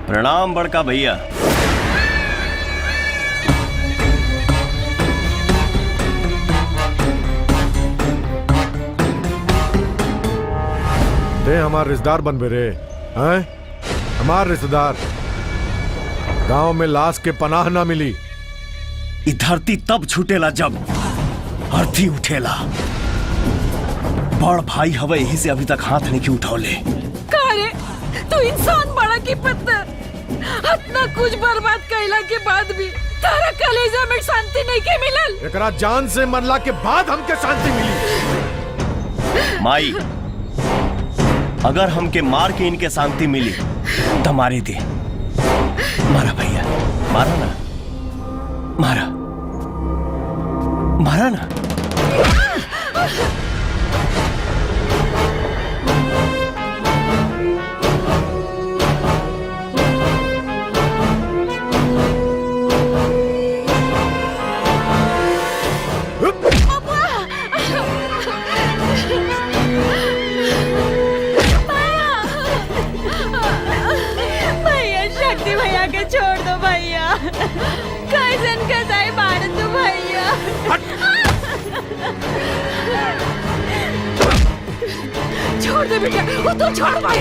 प्रणाम बड़का भैया। ते हमार रिश्तेदार बन बे रे हैं? हमार रिश्तेदार। गांव में लाश के पनाह ना मिली। ई धरती तब छूटेला जब अर्थी उठेला। बड़ भाई हवे, यही से अभी तक हाथ नहीं उठौले। कारे तू इंसान बड़ा की पत्थर, इतना कुछ बर्बाद कैला के बाद भी तारा कलेजा में शांति नहीं के मिलल। एकरा जान से मरला के बाद हमके शांति मिली। माई, अगर हमके मार के इनके शांति मिली तो मारे दे। मारा भैया, मारा ना, मारा मारा ना। भैया के छोड़ दो भैया, कैसन कसाई मार दो भैया। छोड़ दे बेटा, वो तो छोड़ भाई।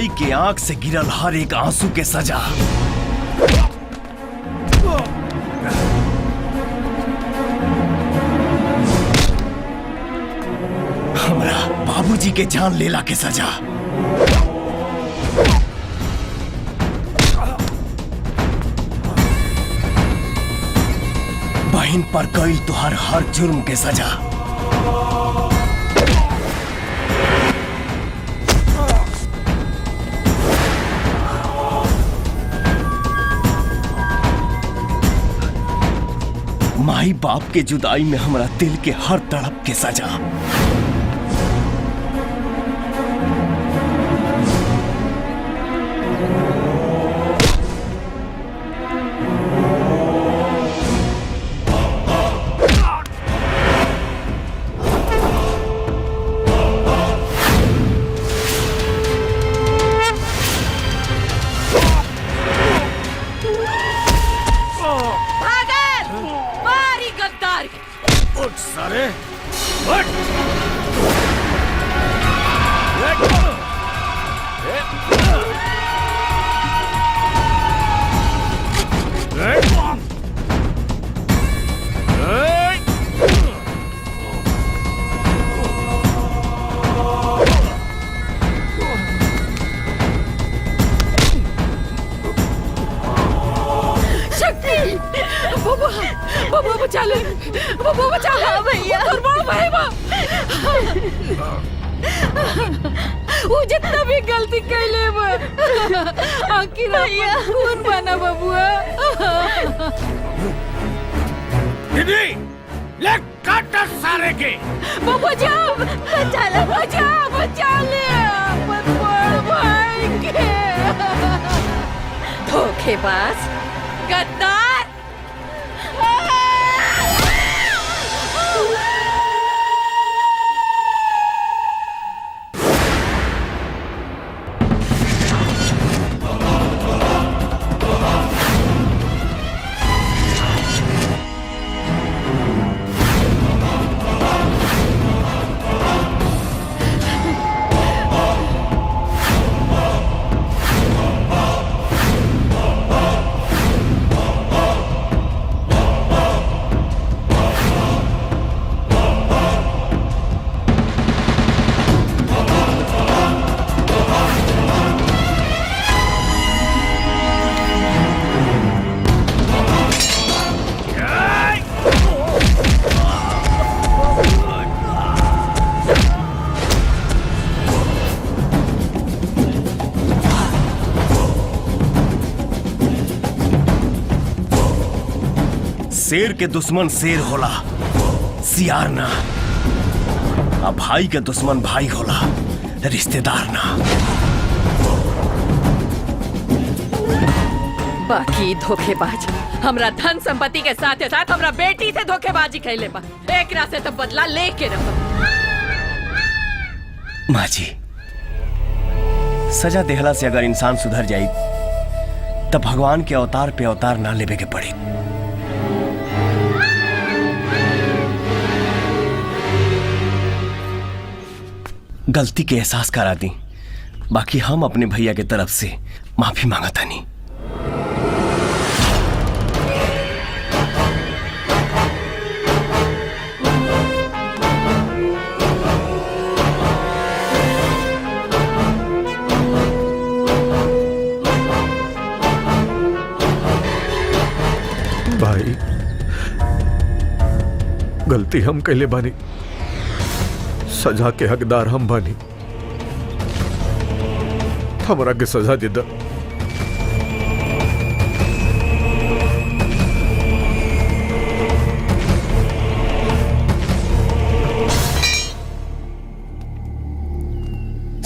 माई के आंख से गिरल हर एक आंसू के सजा। हमरा बाबूजी के जान लेला के सजा। बहन पर कईल तुहार हर जुर्म के सजा। माई बाप के जुदाई में हमरा दिल के हर तड़प के सजा। वो जितना भी गलती कैले आखिर कौन बना बबुआ। ले काट सारे के। बबुआ जाओ, बचा ले, बचा ले अपन बड़ भाई के। धोखेबाज, गद्दार। शेर के दुश्मन शेर होला, सियार ना। अब भाई के दुश्मन भाई होला, रिश्तेदार ना। बाकी धोखेबाज हमरा धन संपत्ति के साथ साथ हमरा बेटी से धोखेबाजी कैले बा। एकरा से तो बदला लेके रहो। माँ जी, सजा देहला से अगर इंसान सुधर जाई तब भगवान के अवतार पे अवतार ना लेवे के पड़ी। गलती के एहसास करा दी, बाकी हम अपने भैया के तरफ से माफी मांगा था नहीं। भाई, गलती हम कैले बानी, सजा के हकदार हम बानी। हमरा के सजा दे दा।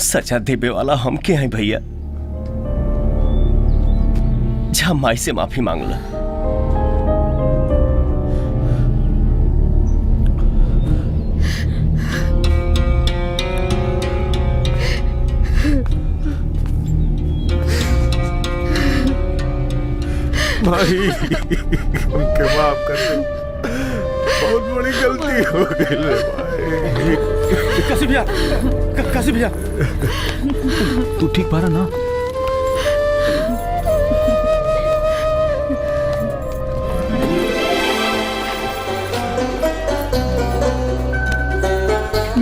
सजा देवे वाला हम के हैं भैया? जा माई से माफी मांग ला। भाई, उनके माफ कर दे। बहुत बड़ी गलती हो गई रे भाई। काशी भैया, काशी भैया, तू ठीक बारा ना?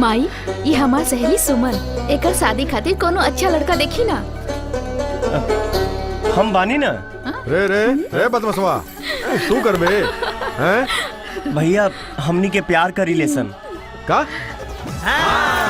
माई, ये हमार सहेली सुमन, एकर शादी खातिर कोनो अच्छा लड़का देखी ना। हम बानी ना। रे रे रे बदमसवा, तू कर बे हैं? भैया हमनी के प्यार का रिलेशन का? हाँ।